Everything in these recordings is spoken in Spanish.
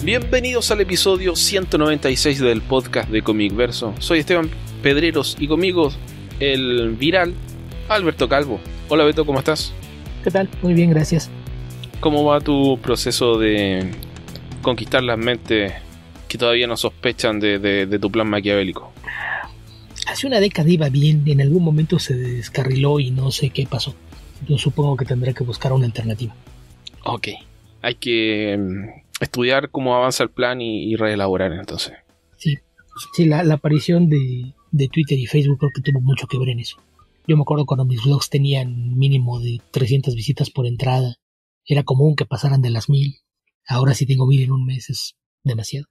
Bienvenidos al episodio 196 del podcast de Comic Verso. Soy Esteban Pedreros y conmigo el viral Alberto Calvo. Hola Beto, ¿cómo estás? ¿Qué tal? Muy bien, gracias. ¿Cómo va tu proceso de conquistar las mentes que todavía no sospechan de tu plan maquiavélico? Hace una década iba bien, en algún momento se descarriló y no sé qué pasó. Yo supongo que tendré que buscar una alternativa. Ok, hay que estudiar cómo avanza el plan y reelaborar entonces. Sí, la aparición de Twitter y Facebook creo que tuvo mucho que ver en eso. Yo me acuerdo cuando mis vlogs tenían mínimo de 300 visitas por entrada. Era común que pasaran de las 1000. Ahora si tengo 1000 en un mes es demasiado.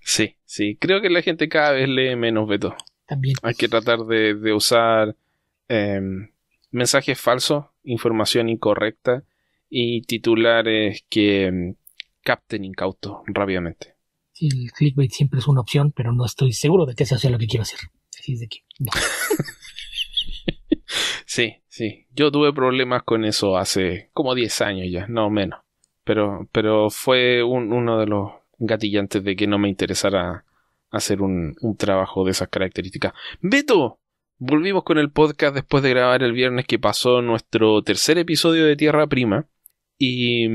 Sí, creo que la gente cada vez lee menos, Beto. También. Hay que tratar de usar mensajes falsos, información incorrecta y titulares que capten incautos rápidamente. Sí, el clickbait siempre es una opción, pero no estoy seguro de que eso sea lo que quiero hacer. Así es de que no. Sí. Yo tuve problemas con eso hace como 10 años ya, no menos. Pero fue uno de los gatillantes de que no me interesara hacer un trabajo de esas características. Beto, volvimos con el podcast después de grabar el viernes que pasó nuestro tercer episodio de Tierra Prima. Y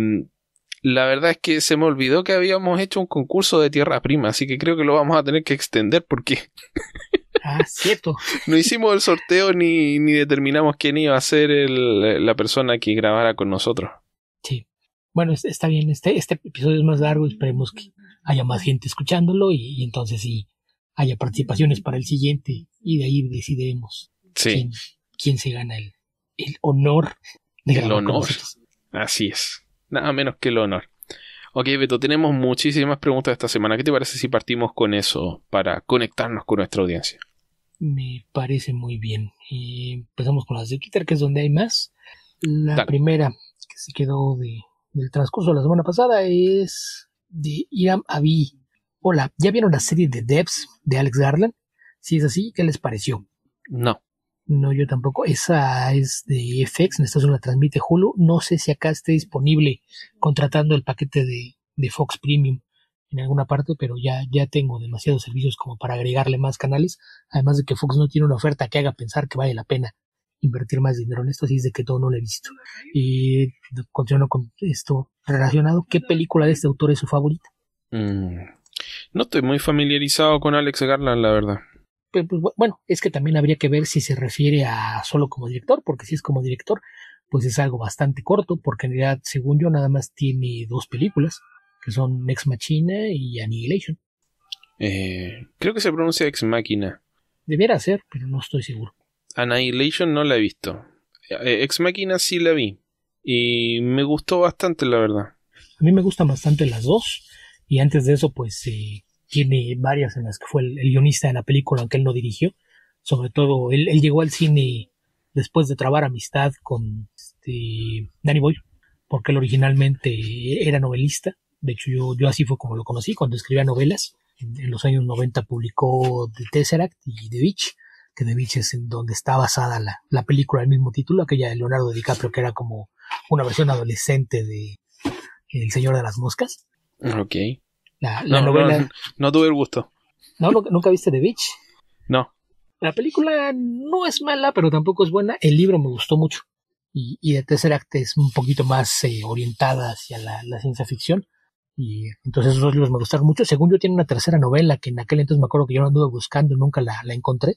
la verdad es que se me olvidó que habíamos hecho un concurso de Tierra Prima, así que creo que lo vamos a tener que extender porque cierto. no hicimos el sorteo ni determinamos quién iba a ser la persona que grabara con nosotros. Sí. Bueno, está bien. Este episodio es más largo. Esperemos que haya más gente escuchándolo y entonces sí haya participaciones para el siguiente. Y de ahí decidiremos quién se gana el honor de grabar con nosotros. Así es. Nada menos que el honor. Ok, Beto, tenemos muchísimas preguntas esta semana. ¿Qué te parece si partimos con eso para conectarnos con nuestra audiencia? Me parece muy bien. Empezamos con las de Twitter, que es donde hay más. La primera que se quedó del transcurso de la semana pasada es de Iram Avi. Hola, ¿ya vieron la serie de Devs de Alex Garland? Si es así, ¿qué les pareció? No, yo tampoco. Esa es de FX, en Estados Unidos la transmite Hulu. No sé si acá esté disponible contratando el paquete de Fox Premium en alguna parte, pero ya tengo demasiados servicios como para agregarle más canales. Además de que Fox no tiene una oferta que haga pensar que vale la pena invertir más dinero en esto, así es de que todo no lo he visto. Y continuando con esto relacionado, ¿qué película de este autor es su favorita? No estoy muy familiarizado con Alex Garland, la verdad. Pues, bueno, es que también habría que ver si se refiere a solo como director, porque si es como director, pues es algo bastante corto, porque en realidad, según yo, nada más tiene 2 películas, que son Ex Machina y Annihilation. Creo que se pronuncia Ex Machina. Debiera ser, pero no estoy seguro. Annihilation no la he visto. Ex Machina sí la vi, y me gustó bastante, la verdad. A mí me gustan bastante las 2, y antes de eso, pues tiene varias en las que fue el guionista de la película, aunque él no dirigió. Sobre todo, él llegó al cine después de trabar amistad con Danny Boyle, porque él originalmente era novelista. De hecho, yo así fue como lo conocí, cuando escribía novelas. En los años 90 publicó The Tesseract y The Beach, que The Beach es en donde está basada la película del mismo título, aquella de Leonardo DiCaprio, que era como una versión adolescente de El Señor de las Moscas. Ok. La novela... No tuve el gusto. ¿No? ¿Nunca viste The Beach? No. La película no es mala, pero tampoco es buena. El libro me gustó mucho. Y The Tesseract es un poquito más orientada hacia la ciencia ficción. Y entonces esos 2 libros me gustaron mucho. Según yo, tiene una tercera novela que en aquel entonces me acuerdo que yo la anduve buscando y nunca la encontré.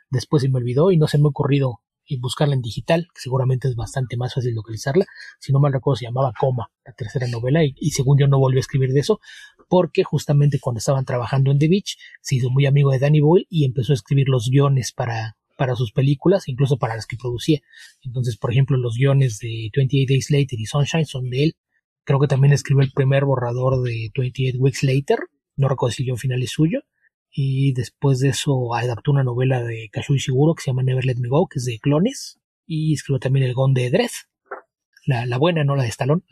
Después se me olvidó y no se me ha ocurrido buscarla en digital, que seguramente es bastante más fácil localizarla. Si no mal recuerdo, se llamaba Coma, la tercera novela, y según yo no volvió a escribir de eso, porque justamente cuando estaban trabajando en The Beach, se hizo muy amigo de Danny Boyle y empezó a escribir los guiones para sus películas, incluso para las que producía. Entonces, por ejemplo, los guiones de 28 Days Later y Sunshine son de él. Creo que también escribió el primer borrador de 28 Weeks Later, no recuerdo si el guion final es suyo. Y después de eso adaptó una novela de Kazuo Ishiguro que se llama Never Let Me Go, que es de clones, y escribió también El Gon de Dredd, la buena, no la de Stallone,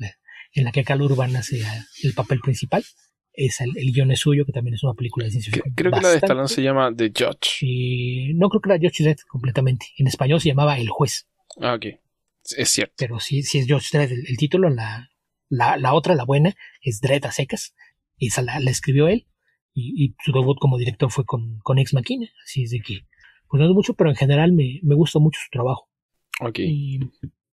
en la que Cal Urban hace el papel principal. El guion es suyo, que también es una película de ciencia ficción. Creo que la de Stallone se llama The Judge. No, creo que era Judge Dredd completamente. En español se llamaba El Juez. Ok, es cierto. Pero sí es Judge Dredd el título. La otra, la buena, es Dredd a secas. Esa la escribió él. Y su debut como director fue con Ex Machina. Así es de que, pues no es mucho, pero en general me gusta mucho su trabajo. Ok. Y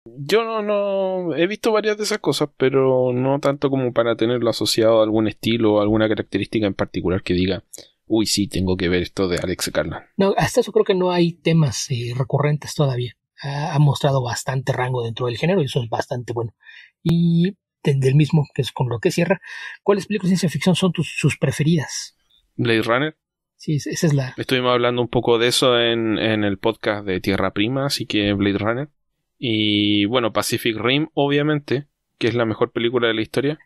Yo no he visto varias de esas cosas, pero no tanto como para tenerlo asociado a algún estilo o alguna característica en particular que diga, uy, sí, tengo que ver esto de Alex Garland. no, hasta eso creo que no hay temas recurrentes todavía. Ha mostrado bastante rango dentro del género y eso es bastante bueno. Y del mismo, que es con lo que cierra, ¿cuáles películas de ciencia ficción son sus preferidas? Blade Runner. Sí, esa es la... Estuvimos hablando un poco de eso en el podcast de Tierra Prima, así que Blade Runner. Y bueno, Pacific Rim, obviamente, que es la mejor película de la historia.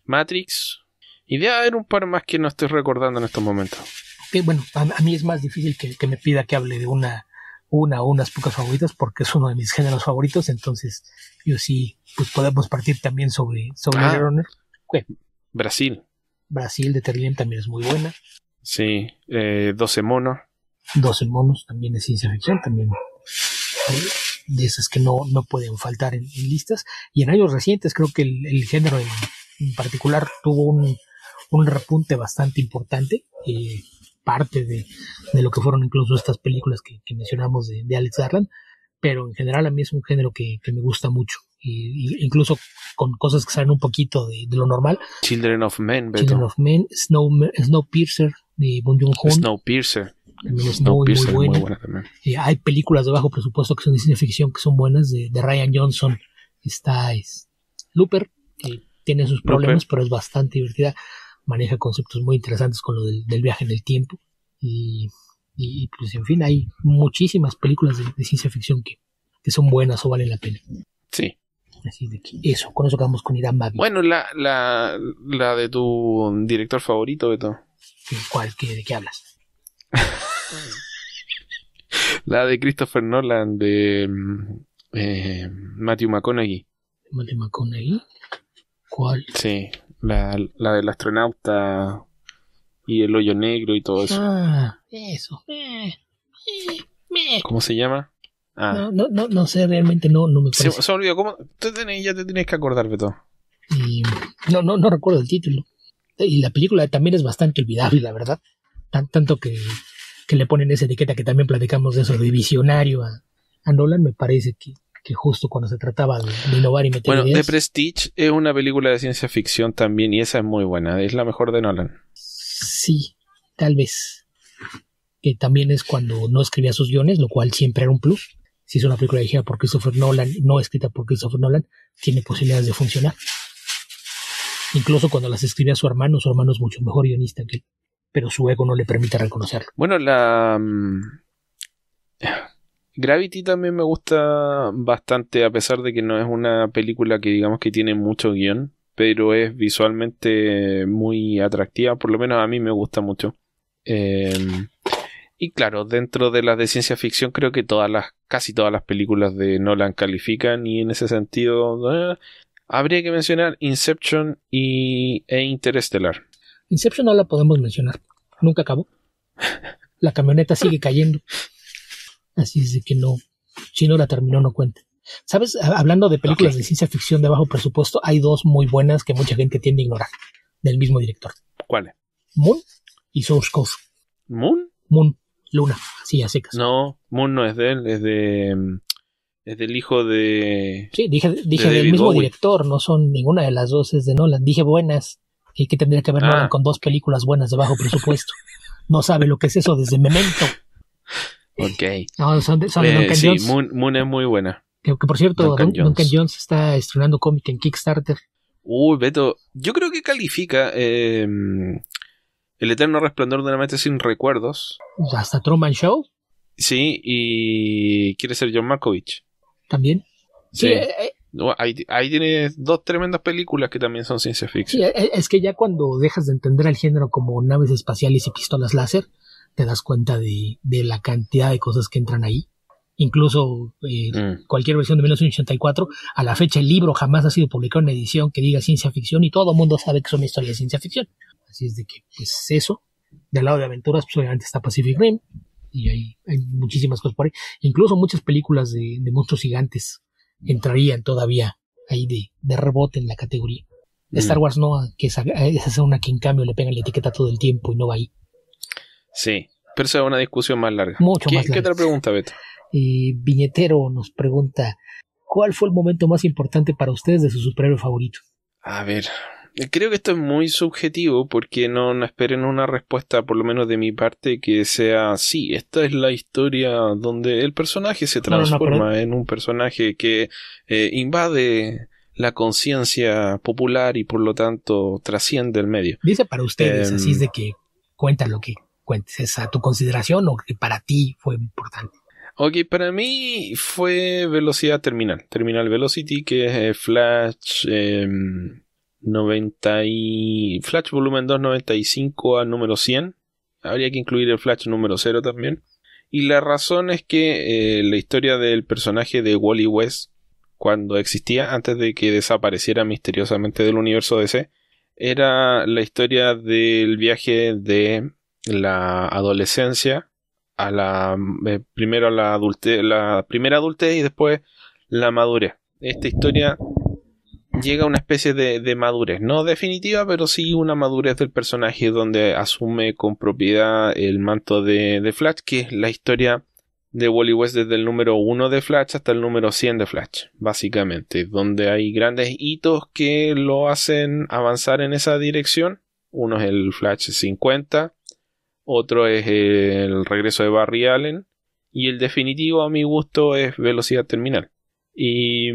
Matrix. Y debe haber un par más que no estoy recordando en estos momentos. Que, bueno, a mí es más difícil que me pida que hable de una o unas pocas favoritas porque es uno de mis géneros favoritos, entonces yo sí, pues podemos partir también sobre Blade Runner. ¿Qué? Brasil. Brasil de Terry Gilliam también es muy buena. Sí, 12 monos. 12 monos también es ciencia ficción, también de esas que no pueden faltar en listas. Y en años recientes creo que el género en particular tuvo un repunte bastante importante. Parte de lo que fueron incluso estas películas que mencionamos de Alex Garland, pero en general a mí es un género que me gusta mucho, y incluso con cosas que salen un poquito de lo normal. Children of Men, Beto. Children of Men, Snowpiercer de Bong Joon-ho. Snowpiercer. También es muy buena también. Hay películas de bajo presupuesto que son de ciencia ficción que son buenas, de Rian Johnson. Está Looper, que tiene sus problemas, pero es bastante divertida. Maneja conceptos muy interesantes con lo del viaje en el tiempo. Y pues en fin, hay muchísimas películas de ciencia ficción que son buenas o valen la pena. Sí. Así de que con eso acabamos con Irán Mavi. Bueno, la de tu director favorito, Beto. ¿De qué hablas? La de Christopher Nolan, de Matthew McConaughey. ¿Matthew McConaughey? ¿Cuál? Sí, la del astronauta y el hoyo negro y todo eso. Eso. ¿Cómo se llama? No sé, realmente no me parece. Se me olvidó, ¿cómo? Ya te tienes que acordar, Beto. Y no recuerdo el título. Y la película también es bastante olvidable, la verdad. Tanto que le ponen esa etiqueta que también platicamos de eso, de visionario a Nolan, me parece que justo cuando se trataba de innovar y meter ideas. The Prestige es una película de ciencia ficción también y esa es muy buena, es la mejor de Nolan. Sí, tal vez. Que también es cuando no escribía sus guiones, lo cual siempre era un plus. Si es una película dirigida por Christopher Nolan, no escrita por Christopher Nolan, tiene posibilidades de funcionar. Incluso cuando las escribía su hermano es mucho mejor guionista que él, pero su ego no le permite reconocerlo. Bueno, Gravity también me gusta bastante, a pesar de que no es una película que digamos que tiene mucho guión, pero es visualmente muy atractiva, por lo menos a mí me gusta mucho. Y claro, dentro de las de ciencia ficción creo que casi todas las películas de Nolan califican, y en ese sentido habría que mencionar Inception e Interstellar. Inception no la podemos mencionar, nunca acabó. La camioneta sigue cayendo. Así es de que no, si no la terminó no cuenta. ¿Sabes? Hablando de películas de ciencia ficción de bajo presupuesto, hay dos muy buenas que mucha gente tiende a ignorar, del mismo director. ¿Cuáles? Moon y Source Code. ¿Moon? Moon, Luna, sí, a secas. No, Moon no es de él, es del hijo de... Sí, dije del mismo Bowie. director, no son ninguna de las dos, es de Nolan. Dije buenas, que tendría que ver Nolan con dos películas buenas de bajo presupuesto. No sabe lo que es eso desde Memento. Ok. No, son de Duncan sí, Jones. Moon es muy buena. Que por cierto, Duncan Jones está estrenando cómic en Kickstarter. Uy, Beto, yo creo que califica El eterno resplandor de una mente sin recuerdos. Hasta Truman Show. Sí, y quiere ser John Malkovich. También. Sí. Ahí tienes dos tremendas películas que también son ciencia ficción. Sí, es que ya cuando dejas de entender el género como naves espaciales y pistolas láser, te das cuenta de la cantidad de cosas que entran ahí. Incluso cualquier versión de 1984, a la fecha el libro jamás ha sido publicado en edición que diga ciencia ficción y todo el mundo sabe que es una historia de ciencia ficción. Así es de que, pues eso, del lado de aventuras, pues obviamente está Pacific Rim y hay muchísimas cosas por ahí. Incluso muchas películas de monstruos gigantes entrarían todavía ahí de rebote en la categoría. Star Wars no, que esa es una que en cambio le pegan la etiqueta todo el tiempo y no va ahí. Sí, pero esa es una discusión más larga. Mucho más larga. ¿Qué otra pregunta, Beto? Viñetero nos pregunta, ¿cuál fue el momento más importante para ustedes de su superhéroe favorito? A ver, creo que esto es muy subjetivo porque no esperen una respuesta, por lo menos de mi parte, que sea, sí, esta es la historia donde el personaje se transforma en un personaje que invade la conciencia popular y por lo tanto trasciende el medio. Dice para ustedes, así es de que cuenta lo que cuentes, ¿es a tu consideración o que para ti fue importante? Ok, para mí fue Velocidad Terminal Velocity, que es Flash 90 y Flash volumen 2 95 a número 100. Habría que incluir el Flash número 0 también. Y la razón es que la historia del personaje de Wally West, cuando existía, antes de que desapareciera misteriosamente del universo DC, era la historia del viaje de la adolescencia a la primero a la adultez, la primera adultez y después la madurez. Esta historia llega a una especie de madurez, no definitiva, pero sí una madurez del personaje donde asume con propiedad el manto de Flash, que es la historia de Wally West desde el número 1 de Flash hasta el número 100 de Flash, básicamente, donde hay grandes hitos que lo hacen avanzar en esa dirección. Uno es el Flash 50, otro es el regreso de Barry Allen, y el definitivo a mi gusto es Velocidad Terminal. Y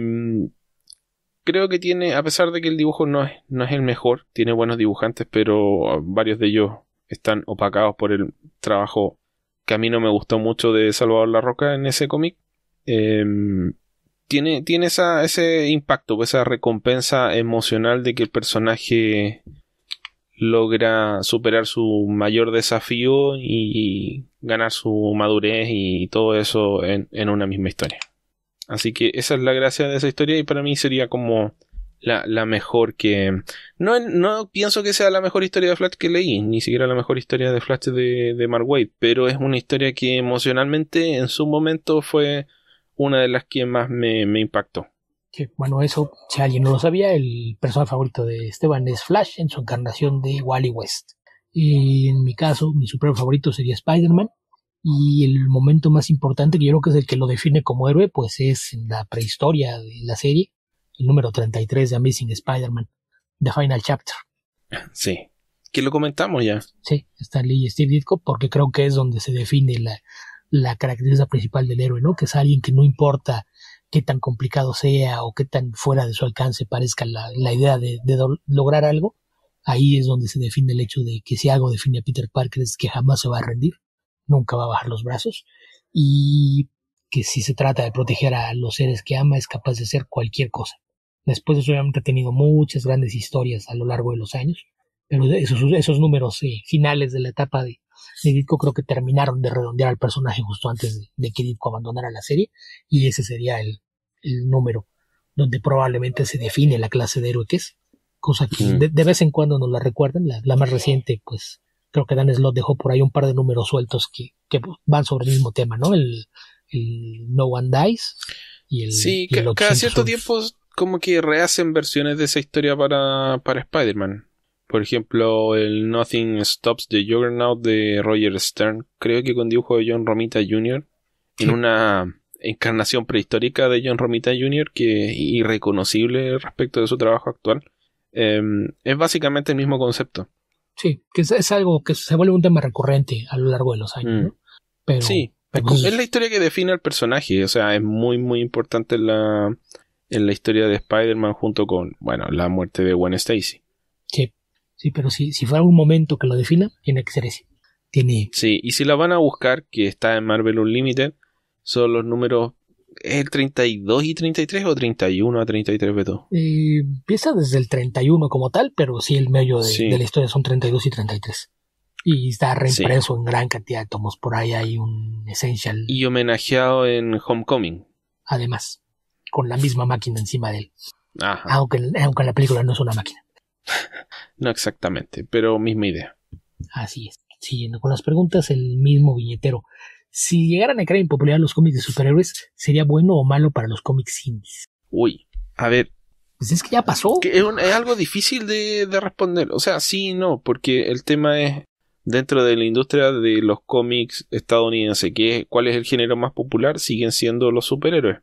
creo que tiene, a pesar de que el dibujo no es el mejor, tiene buenos dibujantes, pero varios de ellos están opacados por el trabajo que a mí no me gustó mucho de Salvador Larroca en ese cómic. Tiene ese impacto, esa recompensa emocional de que el personaje logra superar su mayor desafío y ganar su madurez y todo eso en una misma historia. Así que esa es la gracia de esa historia y para mí sería como la mejor que... No pienso que sea la mejor historia de Flash que leí, ni siquiera la mejor historia de Flash de Mark Waid, pero es una historia que emocionalmente en su momento fue una de las que más me impactó. Sí, bueno, eso, si alguien no lo sabía, el personaje favorito de Esteban es Flash en su encarnación de Wally West. Y en mi caso, mi superhéroe favorito sería Spider-Man. Y el momento más importante, que yo creo que es el que lo define como héroe, pues es en la prehistoria de la serie, el número 33 de Amazing Spider-Man, The Final Chapter. Sí, que lo comentamos ya. Sí, Stan Lee y Steve Ditko, porque creo que es donde se define la característica principal del héroe, ¿no? Que es alguien que no importa qué tan complicado sea o qué tan fuera de su alcance parezca la idea de lograr algo, ahí es donde se define el hecho de que si algo define a Peter Parker es que jamás se va a rendir, nunca va a bajar los brazos, y que si se trata de proteger a los seres que ama es capaz de hacer cualquier cosa. Después obviamente ha tenido muchas grandes historias a lo largo de los años, pero esos números finales de la etapa de Ditko creo que terminaron de redondear al personaje justo antes de que Ditko abandonara la serie, y ese sería el número donde probablemente se define la clase de héroe que es, cosa que de vez en cuando nos la recuerdan. La más reciente, pues creo que Dan Slott dejó por ahí un par de números sueltos que van sobre el mismo tema, ¿no? El No One Dies y el... Sí, y el cada cierto tiempo como que rehacen versiones de esa historia para Spider-Man. Por ejemplo, el Nothing Stops the Juggernaut de Roger Stern, creo que con dibujo de John Romita Jr., en una encarnación prehistórica de John Romita Jr., que es irreconocible respecto de su trabajo actual. Es básicamente el mismo concepto. Sí, que es algo que se vuelve un tema recurrente a lo largo de los años, ¿no? Pero, sí, es la historia que define al personaje, o sea, es muy muy importante en la historia de Spider-Man junto con, bueno, la muerte de Gwen Stacy. Sí, pero si fuera un momento que lo defina, tiene que ser ese. Sí, y si la van a buscar, que está en Marvel Unlimited, son los números, ¿es el 32 y 33 o 31 a 33, Beto? Empieza desde el 31 como tal, pero sí el medio de la historia son 32 y 33. Y está reimpreso en gran cantidad de tomos. Por ahí hay un Essential. Y homenajeado en Homecoming. Además, con la misma máquina encima de él. Ajá. Aunque la película no es una máquina. No exactamente, pero misma idea. Así es. Siguiendo con las preguntas, el mismo viñetero. Si llegaran a crear impopularidad los cómics de superhéroes, ¿sería bueno o malo para los cómics indies? Uy, a ver, Pues es que ya pasó. que es algo difícil de responder. O sea, sí y no, porque el tema es dentro de la industria de los cómics estadounidenses, ¿cuál es el género más popular? Siguen siendo los superhéroes.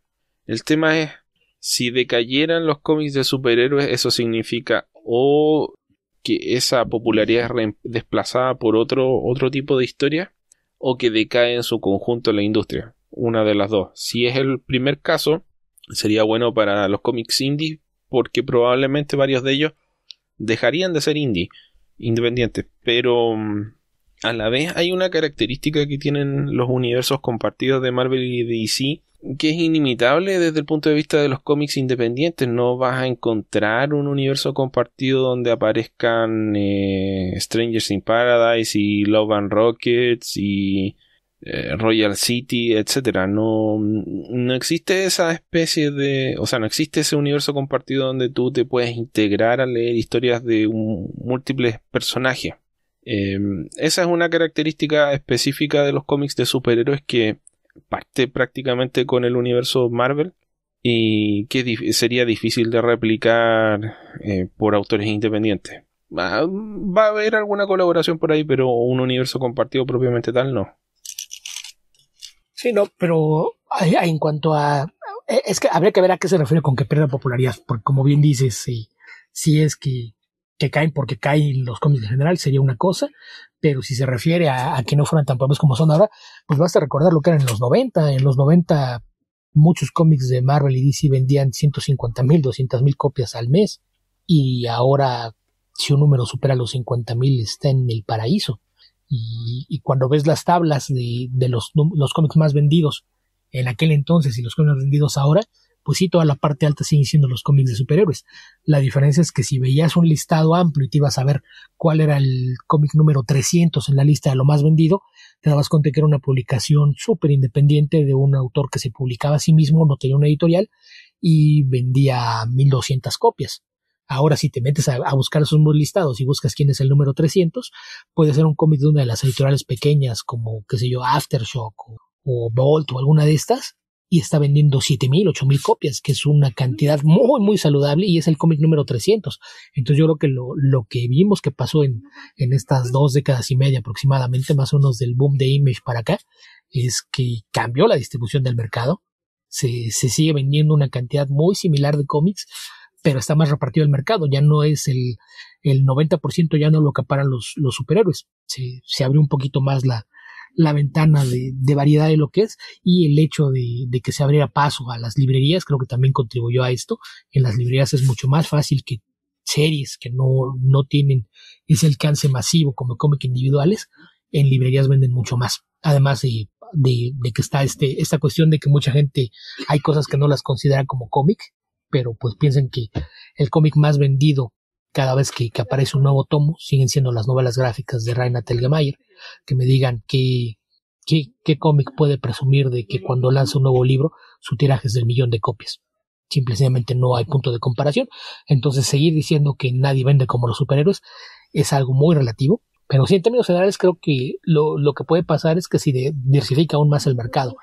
El tema es, si decayeran los cómics de superhéroes, eso significa o que esa popularidad es desplazada por otro tipo de historia, o que decae en su conjunto la industria. Una de las dos. Si es el primer caso, sería bueno para los cómics indie, porque probablemente varios de ellos dejarían de ser independientes, pero a la vez hay una característica que tienen los universos compartidos de Marvel y DC que es inimitable desde el punto de vista de los cómics independientes. No vas a encontrar un universo compartido donde aparezcan Strangers in Paradise y Love and Rockets y Royal City, etcétera. No existe esa especie de, o sea, no existe ese universo compartido donde tú te puedes integrar a leer historias de múltiples personajes. Esa es una característica específica de los cómics de superhéroes que parte prácticamente con el universo Marvel y que sería difícil de replicar por autores independientes. Va a haber alguna colaboración por ahí, pero un universo compartido propiamente tal no. Sí, no, pero en cuanto a... Es que habría que ver a qué se refiere con que pierda popularidad, porque como bien dices, si es que caen porque caen los cómics en general, sería una cosa, pero si se refiere a que no fueran tan populares como son ahora, pues basta recordar lo que eran en los 90. En los 90 muchos cómics de Marvel y DC vendían 150,000, 200,000 copias al mes, y ahora si un número supera los 50,000 está en el paraíso. Y cuando ves las tablas de los cómics más vendidos en aquel entonces y los cómics más vendidos ahora, pues sí, toda la parte alta siguen siendo los cómics de superhéroes. La diferencia es que si veías un listado amplio y te ibas a ver cuál era el cómic número 300 en la lista de lo más vendido, te dabas cuenta que era una publicación súper independiente de un autor que se publicaba a sí mismo, no tenía una editorial y vendía 1,200 copias. Ahora, si te metes a buscar esos listados y buscas quién es el número 300, puede ser un cómic de una de las editoriales pequeñas como, qué sé yo, Aftershock o Bolt o alguna de estas, y está vendiendo 7,000, 8,000 copias, que es una cantidad muy, muy saludable, y es el cómic número 300. Entonces yo creo que lo que vimos que pasó en estas 2 décadas y media aproximadamente, más o menos del boom de Image para acá, es que cambió la distribución del mercado. Se sigue vendiendo una cantidad muy similar de cómics, pero está más repartido el mercado. Ya no es el 90%, ya no lo acaparan los superhéroes. Se abrió un poquito más la ventana de variedad de lo que es, y el hecho de que se abriera paso a las librerías creo que también contribuyó a esto. En las librerías es mucho más fácil que series que no tienen ese alcance masivo como cómics individuales, en librerías venden mucho más. Además de que está esta cuestión de que mucha gente hay cosas que no las considera como cómic, pero pues piensen que el cómic más vendido cada vez que aparece un nuevo tomo siguen siendo las novelas gráficas de Raina Telgemeier. Que me digan qué cómic puede presumir de que cuando lanza un nuevo libro su tiraje es del 1,000,000 de copias. Simplemente no hay punto de comparación. Entonces seguir diciendo que nadie vende como los superhéroes es algo muy relativo. Pero sí, en términos generales, creo que lo que puede pasar es que si diversifica aún más el mercado,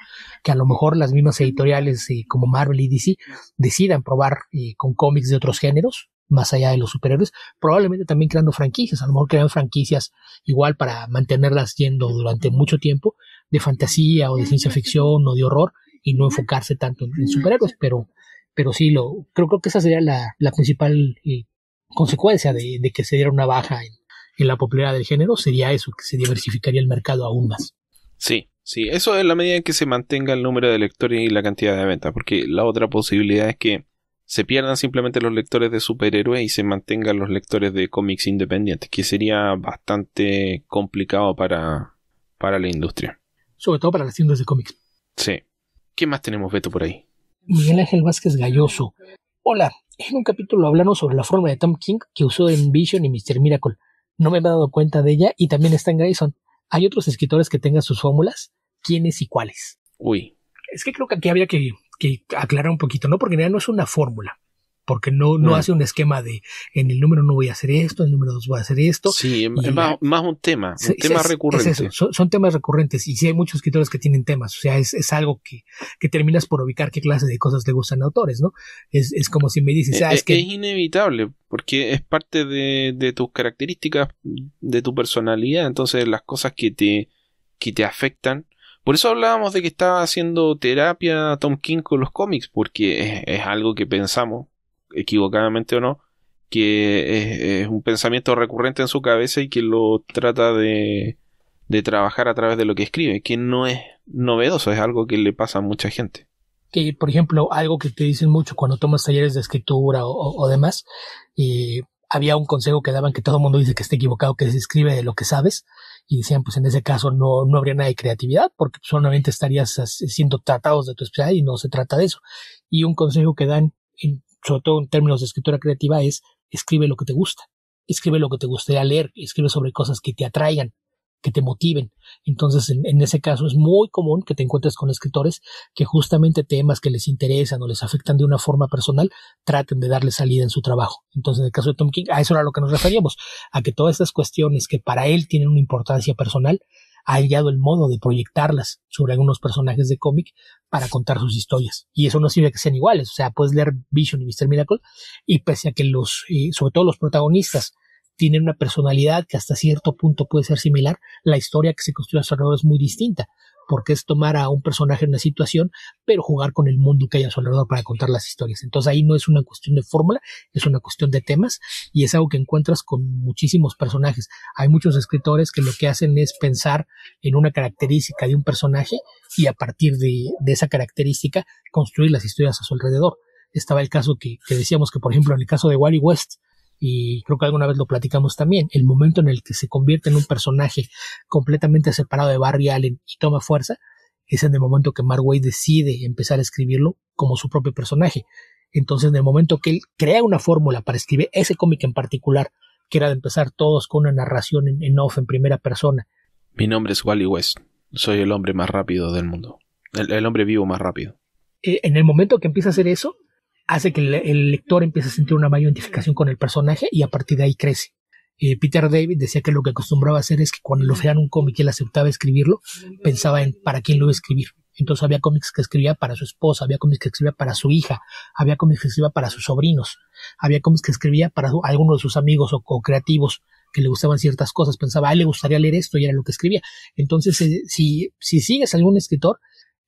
que a lo mejor las mismas editoriales como Marvel y DC decidan probar con cómics de otros géneros, más allá de los superhéroes, probablemente también creando franquicias. A lo mejor crean franquicias igual para mantenerlas yendo durante mucho tiempo, de fantasía o de ciencia ficción o de horror, y no enfocarse tanto en superhéroes. Pero sí, creo que esa sería la principal consecuencia de que se diera una baja en la popularidad del género, sería eso, que se diversificaría el mercado aún más. Sí, eso es la medida en que se mantenga el número de lectores y la cantidad de ventas, porque la otra posibilidad es que se pierdan simplemente los lectores de superhéroes y se mantengan los lectores de cómics independientes, que sería bastante complicado para la industria. Sobre todo para las tiendas de cómics. Sí. ¿Qué más tenemos, Beto, por ahí? Miguel Ángel Vázquez Galloso. Hola, en un capítulo hablamos sobre la fórmula de Tom King que usó en Vision y Mr. Miracle. No me he dado cuenta de ella y también está en Grayson. ¿Hay otros escritores que tengan sus fórmulas? ¿Quiénes y cuáles? Uy. Es que creo que aquí habría que aclarar un poquito, ¿no? Porque en realidad no es una fórmula. porque no hace un esquema de en el número 1 voy a hacer esto, en el número 2 voy a hacer esto. Sí, es más un tema recurrente. Es eso, son temas recurrentes, y sí hay muchos escritores que tienen temas, o sea, es algo que terminas por ubicar qué clase de cosas le gustan a autores, ¿no? Es como si me dices, es que es inevitable, porque es parte de tus características, de tu personalidad, entonces las cosas que te afectan. Por eso hablábamos de que estaba haciendo terapia Tom King con los cómics, porque es algo que pensamos, equivocadamente o no, que es un pensamiento recurrente en su cabeza y que lo trata de trabajar a través de lo que escribe, que no es novedoso, es algo que le pasa a mucha gente. Que, por ejemplo, algo que te dicen mucho cuando tomas talleres de escritura o demás, había un consejo que daban que todo el mundo dice que está equivocado, que se escribe de lo que sabes, y decían, pues en ese caso no habría nada de creatividad, porque solamente estarías siendo tratados de tu especialidad y no se trata de eso. Y un consejo que dan, sobre todo en términos de escritura creativa, es escribe lo que te gusta, escribe lo que te gustaría leer, escribe sobre cosas que te atraigan, que te motiven. Entonces, en ese caso es muy común que te encuentres con escritores que justamente temas que les interesan o les afectan de una forma personal traten de darle salida en su trabajo. Entonces, en el caso de Tom King, a eso era a lo que nos referíamos, a que todas estas cuestiones que para él tienen una importancia personal, ha hallado el modo de proyectarlas sobre algunos personajes de cómic para contar sus historias. Y eso no sirve que sean iguales. O sea, puedes leer Vision y Mr. Miracle y pese a que sobre todo los protagonistas, tienen una personalidad que hasta cierto punto puede ser similar, la historia que se construye a su alrededor es muy distinta, porque es tomar a un personaje en una situación, pero jugar con el mundo que hay a su alrededor para contar las historias. Entonces ahí no es una cuestión de fórmula, es una cuestión de temas, y es algo que encuentras con muchísimos personajes. Hay muchos escritores que lo que hacen es pensar en una característica de un personaje y a partir de esa característica construir las historias a su alrededor. Estaba el caso que decíamos que, por ejemplo, en el caso de Wally West, y creo que alguna vez lo platicamos también, el momento en el que se convierte en un personaje completamente separado de Barry Allen y toma fuerza, es en el momento que Mark Waid decide empezar a escribirlo como su propio personaje. Entonces, en el momento que él crea una fórmula para escribir ese cómic en particular, que era de empezar todos con una narración en off, en primera persona. Mi nombre es Wally West, soy el hombre más rápido del mundo, el hombre vivo más rápido. En el momento que empieza a hacer eso, hace que el lector empiece a sentir una mayor identificación con el personaje y a partir de ahí crece. Peter David decía que lo que acostumbraba a hacer es que cuando le ofrecían un cómic y él aceptaba escribirlo, pensaba en para quién lo iba a escribir. Entonces había cómics que escribía para su esposa, había cómics que escribía para su hija, había cómics que escribía para sus sobrinos, había cómics que escribía para algunos de sus amigos o creativos que le gustaban ciertas cosas. Pensaba, a él le gustaría leer esto y era lo que escribía. Entonces, si sigues a algún escritor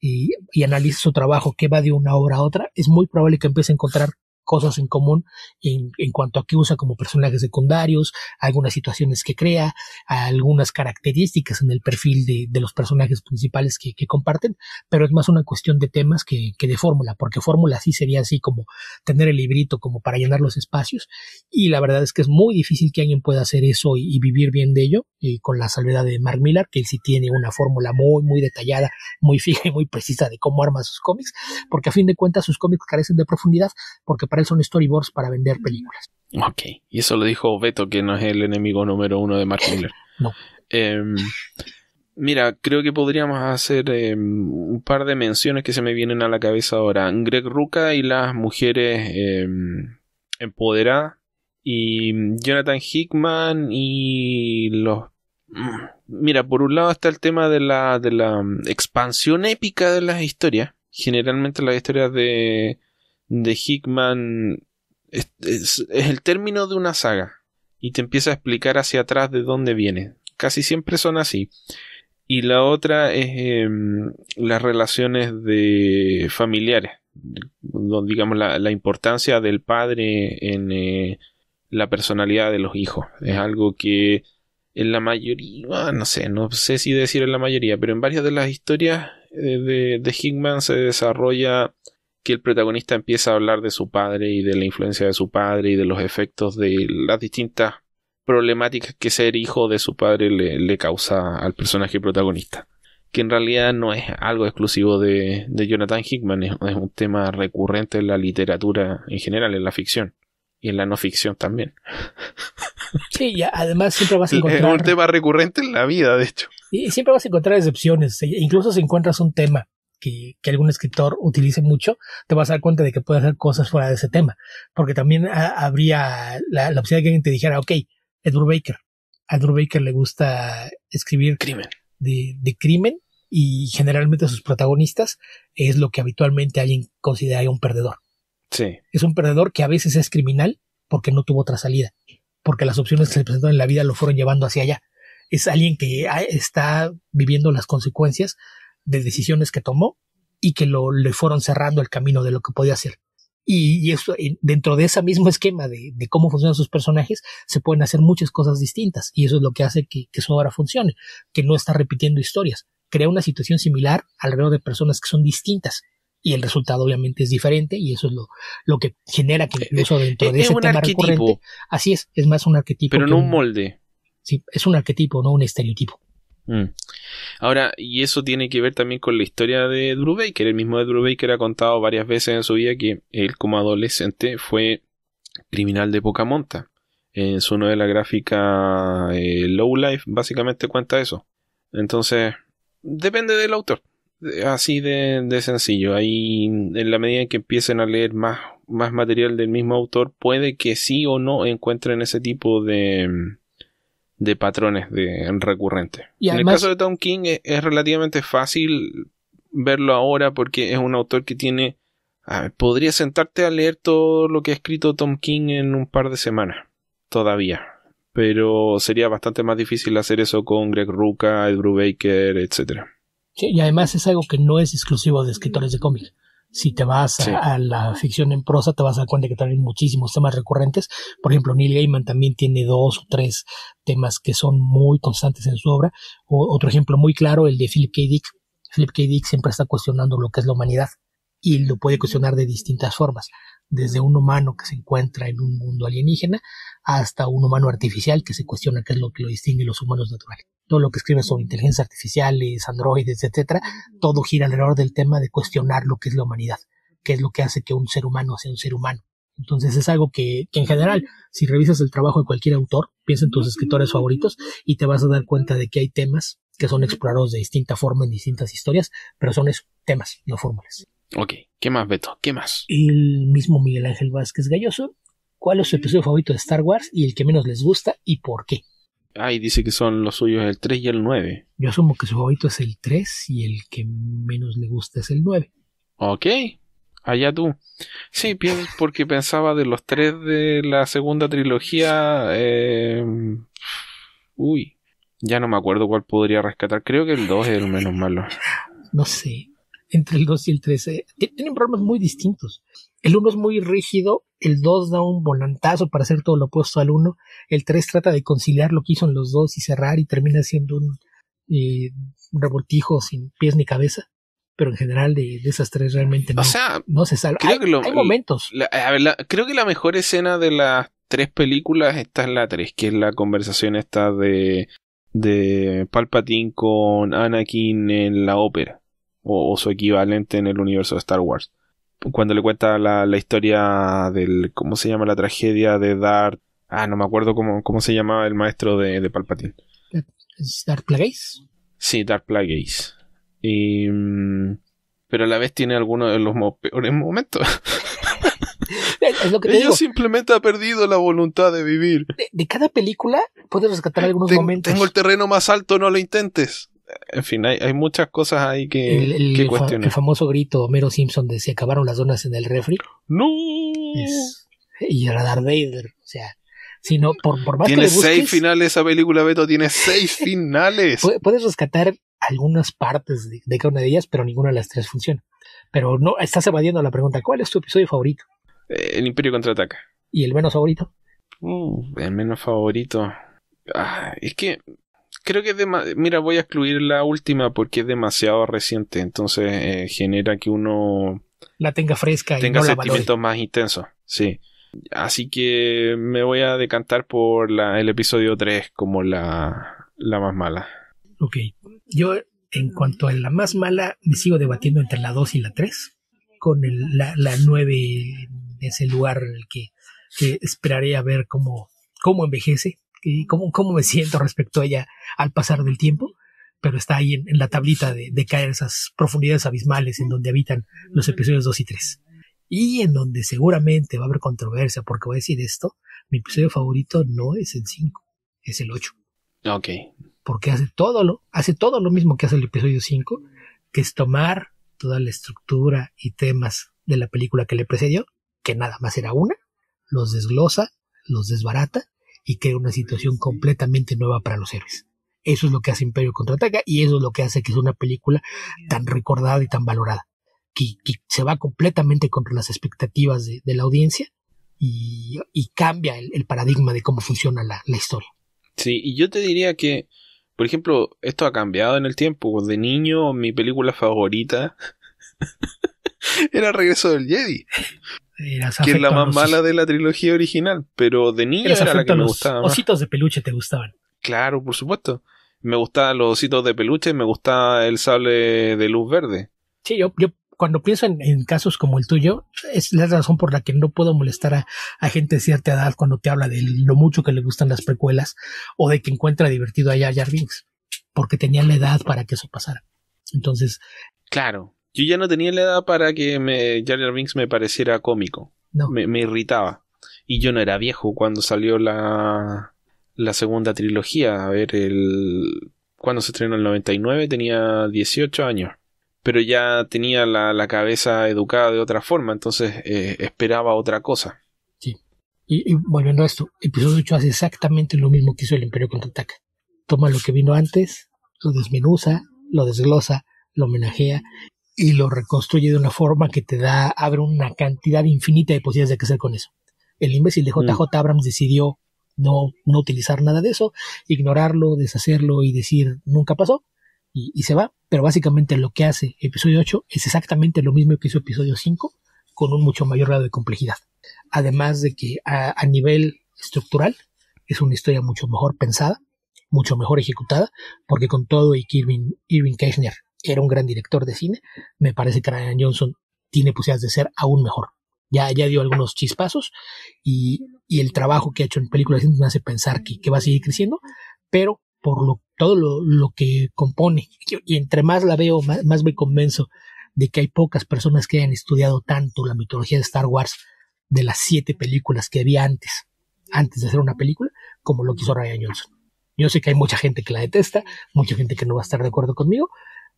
y analiza su trabajo que va de una obra a otra, es muy probable que empiece a encontrar cosas en común en cuanto a qué usa como personajes secundarios, algunas situaciones que crea, algunas características en el perfil de los personajes principales que comparten, pero es más una cuestión de temas que de fórmula, porque fórmula sí sería así como tener el librito como para llenar los espacios, y la verdad es que es muy difícil que alguien pueda hacer eso y vivir bien de ello, con la salvedad de Mark Millar, que él sí tiene una fórmula muy, muy detallada, muy fija y muy precisa de cómo arma sus cómics, porque a fin de cuentas sus cómics carecen de profundidad, porque para él son storyboards para vender películas. Ok, y eso lo dijo Beto, que no es el enemigo número uno de Mark Millar. No. Mira, creo que podríamos hacer un par de menciones que se me vienen a la cabeza ahora. Greg Rucka y las mujeres empoderadas, y Jonathan Hickman y los... Mira, por un lado está el tema de la expansión épica de las historias. Generalmente las historias de Hickman es el término de una saga y te empieza a explicar hacia atrás de dónde viene. Casi siempre son así. Y la otra es las relaciones de familiares, digamos la importancia del padre en la personalidad de los hijos. Es algo que en la mayoría, no sé si decir en la mayoría, pero en varias de las historias de Hickman se desarrolla que el protagonista empieza a hablar de su padre y de la influencia de su padre y de los efectos de las distintas problemáticas que ser hijo de su padre le causa al personaje protagonista, que en realidad no es algo exclusivo de Jonathan Hickman, es un tema recurrente en la literatura en general, en la ficción y en la no ficción también. Sí, y además siempre vas a encontrar... Es un tema recurrente en la vida, de hecho. Y siempre vas a encontrar excepciones, incluso si encuentras un tema que algún escritor utilice mucho, te vas a dar cuenta de que puede hacer cosas fuera de ese tema. Porque también habría la opción de que alguien te dijera, ok, Edward Baker. A Edward Baker le gusta escribir Crimen. de crimen y generalmente sus protagonistas es lo que habitualmente alguien considera un perdedor. Sí. Es un perdedor que a veces es criminal porque no tuvo otra salida, porque las opciones que se le presentaron en la vida lo fueron llevando hacia allá. Es alguien que está viviendo las consecuencias de decisiones que tomó y que le fueron cerrando el camino de lo que podía hacer. Y eso, dentro de ese mismo esquema de cómo funcionan sus personajes, se pueden hacer muchas cosas distintas. Y eso es lo que hace que su obra funcione, que no está repitiendo historias. Crea una situación similar alrededor de personas que son distintas. Y el resultado obviamente es diferente, y eso es lo que genera que incluso dentro de ese tema recurrente, así es más un arquetipo. Pero no un molde. Sí, es un arquetipo, no un estereotipo. Ahora, y eso tiene que ver también con la historia de Edward Baker. El mismo Edward Baker ha contado varias veces en su vida que él como adolescente fue criminal de poca monta. En su novela gráfica Low Life básicamente cuenta eso. Entonces, depende del autor. Así de sencillo. Ahí, en la medida en que empiecen a leer más material del mismo autor, puede que sí o no encuentren ese tipo de patrones recurrentes. Y además, en el caso de Tom King es relativamente fácil verlo ahora porque es un autor que tiene... podría sentarte a leer todo lo que ha escrito Tom King en un par de semanas. Todavía. Pero sería bastante más difícil hacer eso con Greg Rucka, Edward Baker, etc. Sí, y además es algo que no es exclusivo de escritores de cómics. Si te vas a la ficción en prosa, te vas a dar cuenta que también hay muchísimos temas recurrentes. Por ejemplo, Neil Gaiman también tiene 2 o 3 temas que son muy constantes en su obra. Otro ejemplo muy claro, el de Philip K. Dick. Philip K. Dick siempre está cuestionando lo que es la humanidad y lo puede cuestionar de distintas formas. Desde un humano que se encuentra en un mundo alienígena hasta un humano artificial que se cuestiona qué es lo que lo distingue de los humanos naturales. Todo lo que escribe sobre inteligencias artificiales, androides, etcétera, todo gira alrededor del tema de cuestionar lo que es la humanidad, qué es lo que hace que un ser humano sea un ser humano. Entonces es algo que en general, si revisas el trabajo de cualquier autor, piensa en tus escritores favoritos y te vas a dar cuenta de que hay temas que son explorados de distinta forma en distintas historias, pero son esos temas, no fórmulas. Ok, ¿qué más, Beto? ¿Qué más? El mismo Miguel Ángel Vázquez Galloso. ¿Cuál es su episodio favorito de Star Wars y el que menos les gusta y por qué? Y dice que son los suyos el 3 y el 9. Yo asumo que su favorito es el 3 y el que menos le gusta es el 9. Ok, allá tú. Sí, porque pensaba de los 3 de la segunda trilogía. Ya no me acuerdo cuál podría rescatar. Creo que el 2 es el menos malo. No sé. Entre el 2 y el 3 tienen problemas muy distintos. El 1 es muy rígido, el 2 da un volantazo para hacer todo lo opuesto al 1, el 3 trata de conciliar lo que hizo en los dos y cerrar y termina siendo un revoltijo sin pies ni cabeza, pero en general de esas 3 realmente no se salva. Hay momentos. Creo que la mejor escena de las 3 películas está en la 3, que es la conversación esta de Palpatine con Anakin en la ópera. O su equivalente en el universo de Star Wars. Cuando le cuenta la historia del... ¿Cómo se llama? La tragedia de Darth... no me acuerdo cómo se llamaba el maestro de Palpatine. ¿Es Darth Plagueis? Sí, Darth Plagueis. Pero a la vez tiene algunos de los peores momentos. Es lo que te Ella digo. simplemente ha perdido la voluntad de vivir. De cada película puedes rescatar algunos momentos. Tengo el terreno más alto, no lo intentes. En fin, hay muchas cosas ahí que cuestionar. El famoso grito de Homero Simpson de se acabaron las donas en el refri. ¡No! Y era Darth Vader. O sea, si no, por más tiene que le busques... Tiene 6 finales esa película, Beto. Tiene 6 finales. Puedes rescatar algunas partes de cada una de ellas, pero ninguna de las 3 funciona. Pero no, estás evadiendo la pregunta. ¿Cuál es tu episodio favorito? El Imperio Contraataca. ¿Y el menos favorito? El menos favorito... es que... Creo que mira, voy a excluir la última porque es demasiado reciente, entonces genera que uno la tenga fresca y tenga no sentimientos más intensos, sí. Así que me voy a decantar por el episodio 3 como la más mala. Ok, yo en cuanto a la más mala me sigo debatiendo entre la 2 y la 3, con la 9 en ese lugar en el que esperaré a ver cómo envejece. Y cómo me siento respecto a ella al pasar del tiempo, pero está ahí en la tablita de caer esas profundidades abismales en donde habitan los episodios 2 y 3. Y en donde seguramente va a haber controversia, porque voy a decir esto, mi episodio favorito no es el 5, es el 8. Ok. Porque hace todo lo mismo que hace el episodio 5, que es tomar toda la estructura y temas de la película que le precedió, que nada más era una, los desglosa, los desbarata y crea una situación completamente nueva para los héroes. Eso es lo que hace Imperio Contraataca y eso es lo que hace que sea una película tan recordada y tan valorada. Que se va completamente contra las expectativas de la audiencia y cambia el paradigma de cómo funciona la historia. Sí, y yo te diría que, por ejemplo, esto ha cambiado en el tiempo. De niño, mi película favorita era Regreso del Jedi, que es la más mala de la trilogía original, pero de niño era la que me gustaba más. Ositos de peluche te gustaban. Claro, por supuesto. Me gustaban los ositos de peluche, me gustaba el sable de luz verde. Sí, yo cuando pienso en casos como el tuyo, es la razón por la que no puedo molestar a gente de cierta edad cuando te habla de lo mucho que le gustan las precuelas o de que encuentra divertido a Jar Jar Binks, porque tenían la edad para que eso pasara. Entonces... Claro, yo ya no tenía la edad para que Jar Jar Binks me pareciera cómico. No. Me irritaba. Y yo no era viejo cuando salió la segunda trilogía. A ver, cuando se estrenó en el 99 tenía 18 años. Pero ya tenía la cabeza educada de otra forma, entonces esperaba otra cosa. Sí. Y volviendo a esto, episodio 8 hace exactamente lo mismo que hizo el Imperio Contraataca. Toma lo que vino antes, lo desmenuza, lo desglosa, lo homenajea y lo reconstruye de una forma que abre una cantidad infinita de posibilidades de qué hacer con eso. El imbécil de JJ Abrams decidió no utilizar nada de eso, ignorarlo, deshacerlo y decir nunca pasó. Y se va, pero básicamente lo que hace episodio 8 es exactamente lo mismo que hizo episodio 5, con un mucho mayor grado de complejidad. Además de que a nivel estructural es una historia mucho mejor pensada, mucho mejor ejecutada, porque con todo y que Irving Kershner era un gran director de cine, me parece que Rian Johnson tiene posibilidades de ser aún mejor. Ya dio algunos chispazos y el trabajo que ha hecho en películas me hace pensar que va a seguir creciendo, pero por todo lo que compone. Y entre más la veo, más me convenzo de que hay pocas personas que hayan estudiado tanto la mitología de Star Wars de las 7 películas que había antes de hacer una película, como lo que hizo Rian Johnson. Yo sé que hay mucha gente que la detesta, mucha gente que no va a estar de acuerdo conmigo,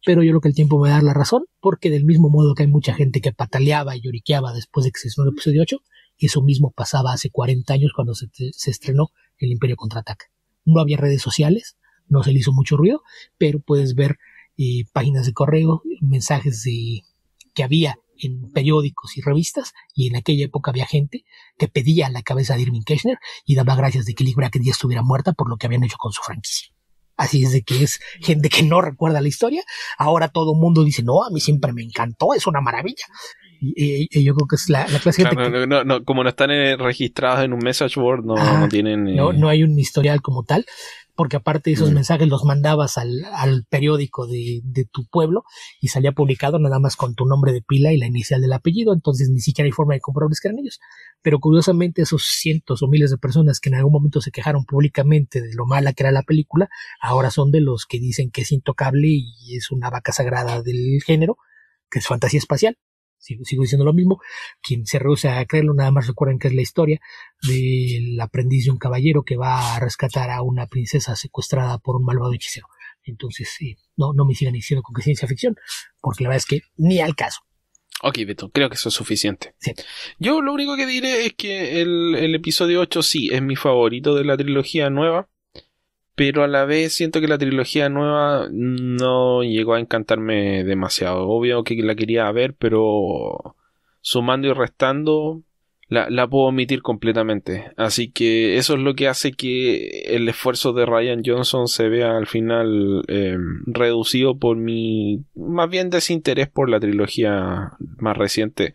pero yo creo que el tiempo me va a dar la razón, porque del mismo modo que hay mucha gente que pataleaba y lloriqueaba después de que se estrenó el episodio 8, eso mismo pasaba hace 40 años cuando se estrenó el Imperio Contraataca. No había redes sociales, no se le hizo mucho ruido, pero puedes ver páginas de correo, mensajes que había en periódicos y revistas, y en aquella época había gente que pedía la cabeza de Irving Kershner y daba gracias de que Lee Brackett ya estuviera muerta por lo que habían hecho con su franquicia. Así es de que es gente que no recuerda la historia. Ahora todo el mundo dice, no, a mí siempre me encantó, es una maravilla. Y yo creo que es la clase de gente no, como no están registrados en un message board, no tienen... No hay un historial como tal, porque aparte de esos mensajes los mandabas al periódico de tu pueblo y salía publicado nada más con tu nombre de pila y la inicial del apellido, entonces ni siquiera hay forma de comprobarles que eran ellos. Pero curiosamente esos cientos o miles de personas que en algún momento se quejaron públicamente de lo mala que era la película, ahora son de los que dicen que es intocable y es una vaca sagrada del género, que es fantasía espacial. Sigo diciendo lo mismo. Quien se rehúsa a creerlo, nada más recuerden que es la historia del aprendiz de un caballero que va a rescatar a una princesa secuestrada por un malvado hechicero. Entonces, no me sigan diciendo con que es ciencia ficción, porque la verdad es que ni al caso. Ok, Beto, creo que eso es suficiente. Sí. Yo lo único que diré es que el episodio 8 sí es mi favorito de la trilogía nueva, pero a la vez siento que la trilogía nueva no llegó a encantarme demasiado. Obvio que la quería ver, pero sumando y restando la puedo omitir completamente. Así que eso es lo que hace que el esfuerzo de Rian Johnson se vea al final reducido por mi más bien desinterés por la trilogía más reciente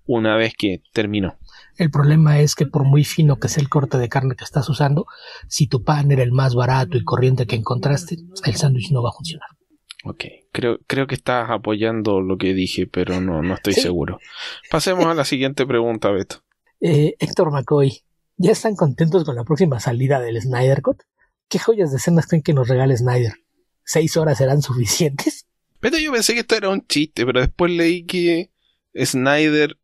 una vez que terminó. El problema es que por muy fino que sea el corte de carne que estás usando, si tu pan era el más barato y corriente que encontraste, el sándwich no va a funcionar. Ok, creo que estás apoyando lo que dije, pero no estoy seguro. Pasemos a la siguiente pregunta, Beto. Héctor McCoy, ¿ya están contentos con la próxima salida del Snyder Cut? ¿Qué joyas de escenas creen que nos regale Snyder? 6 horas serán suficientes. Pero yo pensé que esto era un chiste, pero después leí que Snyder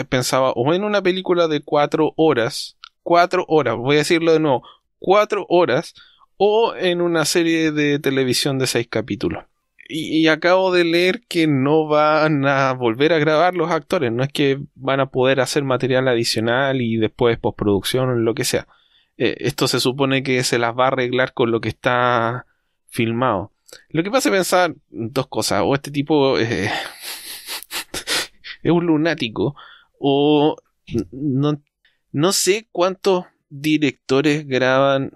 pensaba o en una película de 4 horas, voy a decirlo de nuevo, 4 horas, o en una serie de televisión de 6 capítulos. Y acabo de leer que no van a volver a grabar los actores, no es que van a poder hacer material adicional y después postproducción o lo que sea. Esto se supone que se las va a arreglar con lo que está filmado. Lo que me hace pensar dos cosas, o este tipo es un lunático, o no sé cuántos directores graban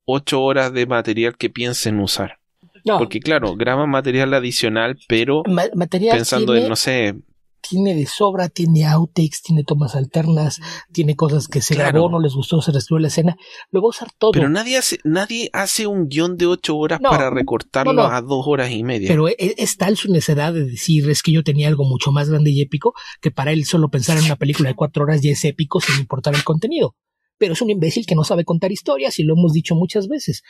8 horas de material que piensen usar. No, Porque claro, graban material adicional, pero material pensando en, no sé, tiene de sobra, tiene outtakes, tiene tomas alternas, tiene cosas que se Claro. grabó, no les gustó, se reestruyó la escena, lo va a usar todo. pero nadie hace un guión de 8 horas No, para recortarlo no. a 2 horas y media. Pero es tal su necesidad de decir, es que yo tenía algo mucho más grande y épico, que para él solo pensar en una película de 4 horas ya es épico sin importar el contenido. Pero es un imbécil que no sabe contar historias y lo hemos dicho muchas veces.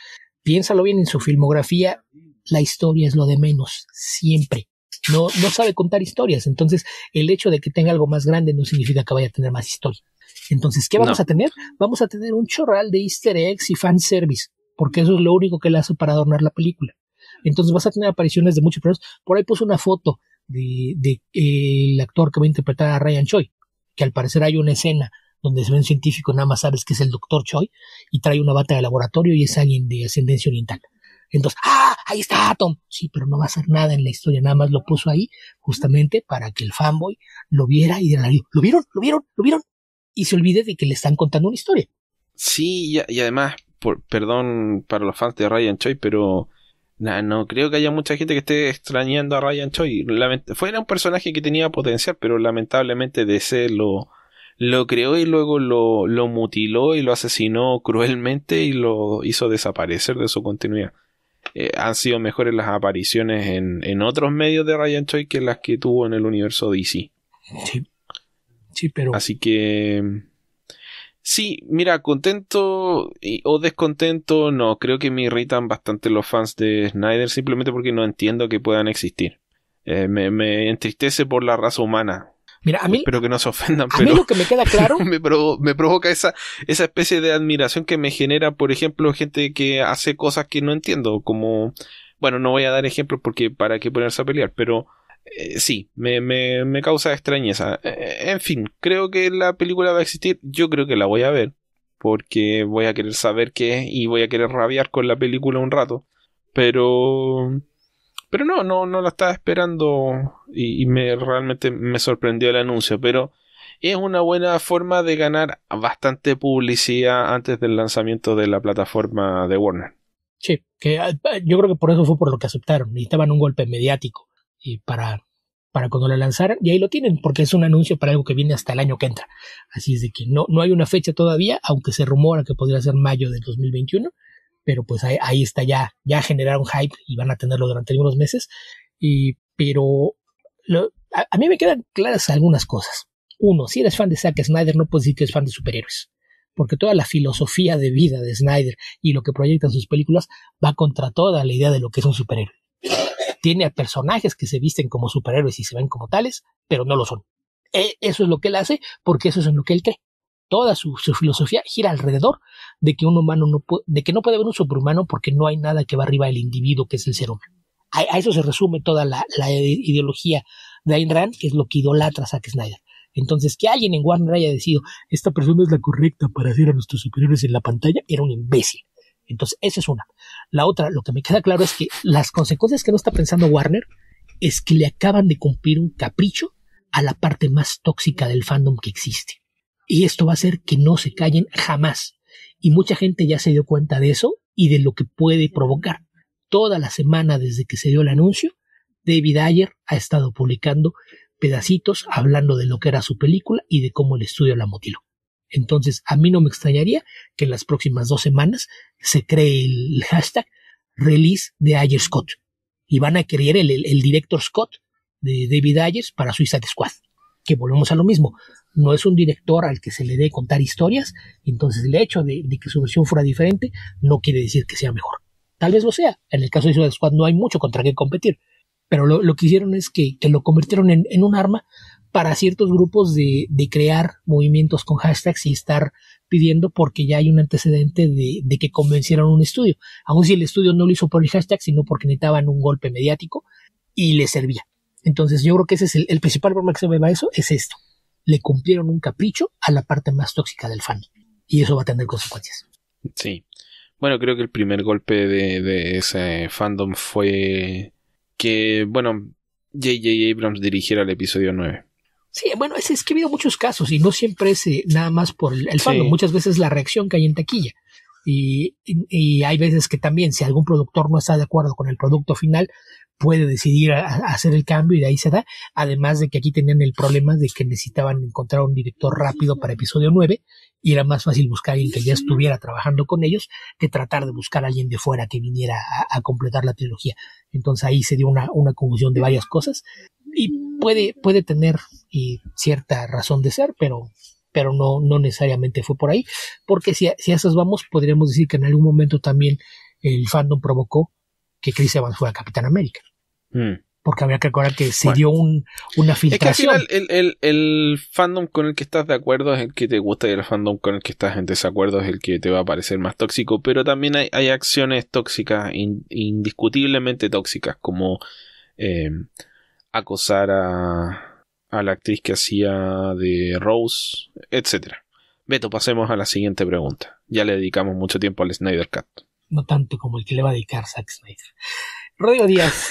Piénsalo bien, en su filmografía, la historia es lo de menos, siempre. No sabe contar historias, entonces el hecho de que tenga algo más grande no significa que vaya a tener más historia. Entonces, ¿qué vamos a tener? Vamos a tener un chorral de easter eggs y fanservice, porque eso es lo único que le hace para adornar la película. Entonces vas a tener apariciones de muchos personajes. Por ahí puse una foto de el actor que va a interpretar a Ryan Choi, que al parecer hay una escena donde se ve un científico, nada más sabes que es el doctor Choi, y trae una bata de laboratorio y es alguien de ascendencia oriental. Entonces, ahí está Atom. Sí, pero no va a hacer nada en la historia, nada más lo puso ahí justamente para que el fanboy lo viera y dijera, ¿lo vieron? ¿Lo vieron? ¿Lo vieron? Y se olvide de que le están contando una historia. Sí, y además, perdón para los fans de Ryan Choi, pero no creo que haya mucha gente que esté extrañando a Ryan Choi. Fuera un personaje que tenía potencial, pero lamentablemente DC lo creó y luego lo mutiló y lo asesinó cruelmente y lo hizo desaparecer de su continuidad. Han sido mejores las apariciones en otros medios de Ryan Choi que las que tuvo en el universo DC. Sí, pero... Así que... Sí, mira, contento o descontento, no, creo que me irritan bastante los fans de Snyder simplemente porque no entiendo que puedan existir. Me entristece por la raza humana. Mira, a mí, espero que no se ofendan, a pero mí lo que me queda claro me provoca esa especie de admiración que me genera, por ejemplo, gente que hace cosas que no entiendo, como, bueno, no voy a dar ejemplos porque para qué ponerse a pelear, pero sí, me causa extrañeza. En fin, creo que la película va a existir, yo creo que la voy a ver, porque voy a querer saber qué es y voy a querer rabiar con la película un rato, pero no la estaba esperando y realmente me sorprendió el anuncio, pero es una buena forma de ganar bastante publicidad antes del lanzamiento de la plataforma de Warner. Sí, que yo creo que por eso fue por lo que aceptaron, necesitaban un golpe mediático y para cuando la lanzaran, y ahí lo tienen, porque es un anuncio para algo que viene hasta el año que entra. Así es de que no hay una fecha todavía, aunque se rumora que podría ser mayo del 2021, pero pues ahí está, ya generaron hype y van a tenerlo durante algunos meses. Pero a mí me quedan claras algunas cosas. Uno, si eres fan de Zack Snyder, no puedes decir que eres fan de superhéroes, porque toda la filosofía de vida de Snyder y lo que proyecta en sus películas va contra toda la idea de lo que es un superhéroe. Tiene a personajes que se visten como superhéroes y se ven como tales, pero no lo son. Eso es lo que él hace, porque eso es en lo que él cree. Toda su filosofía gira alrededor de que un humano de que no puede haber un superhumano porque no hay nada que va arriba del individuo que es el ser humano. A eso se resume toda la ideología de Ayn Rand, que es lo que idolatra a Zack Snyder. Entonces, que alguien en Warner haya decidido esta persona es la correcta para hacer a nuestros superhéroes en la pantalla, era un imbécil. Entonces, esa es una. La otra, lo que me queda claro es que las consecuencias que no está pensando Warner es que le acaban de cumplir un capricho a la parte más tóxica del fandom que existe. Y esto va a hacer que no se callen jamás. Y mucha gente ya se dio cuenta de eso y de lo que puede provocar. Toda la semana desde que se dio el anuncio, David Ayer ha estado publicando pedacitos hablando de lo que era su película y de cómo el estudio la mutiló. Entonces, a mí no me extrañaría que en las próximas 2 semanas se cree el hashtag release de Ayer Scott. Y van a creer el director Scott de David Ayer para Suicide Squad. Que volvemos a lo mismo. No es un director al que se le dé contar historias, entonces el hecho de que su versión fuera diferente no quiere decir que sea mejor. tal vez lo sea. En el caso de Suicide Squad no hay mucho contra qué competir, pero lo que hicieron es que lo convirtieron en un arma para ciertos grupos de crear movimientos con hashtags y estar pidiendo, porque ya hay un antecedente de que convencieron un estudio, aun si el estudio no lo hizo por el hashtag, sino porque necesitaban un golpe mediático y le servía. Entonces yo creo que ese es el principal problema que se me va a eso, es esto. Le cumplieron un capricho a la parte más tóxica del fandom y eso va a tener consecuencias. Sí. Bueno, creo que el primer golpe de ese fandom fue que, bueno, J.J. Abrams dirigiera el episodio 9. Sí, bueno, es que ha habido muchos casos y no siempre es nada más por el fandom, muchas veces la reacción que hay en taquilla. Y hay veces que también, si algún productor no está de acuerdo con el producto final, puede decidir a hacer el cambio y de ahí se da. Además de que aquí tenían el problema de que necesitaban encontrar un director rápido para episodio 9 y era más fácil buscar a alguien que ya estuviera trabajando con ellos que tratar de buscar a alguien de fuera que viniera a completar la trilogía. Entonces ahí se dio una confusión de varias cosas y puede tener cierta razón de ser, pero no necesariamente fue por ahí, porque si a esas vamos, podríamos decir que en algún momento también el fandom provocó que Chris Evans fuera Capitán América. Porque habría que recordar que se dio una filtración. Es que al final el fandom con el que estás de acuerdo es el que te gusta y el fandom con el que estás en desacuerdo es el que te va a parecer más tóxico, pero también hay acciones tóxicas, indiscutiblemente tóxicas, como acosar a la actriz que hacía de Rose, etcétera. Beto, pasemos a la siguiente pregunta. Ya le dedicamos mucho tiempo al Snyder Cut. No tanto como el que le va a dedicar Zack Snyder. Rodrigo Díaz.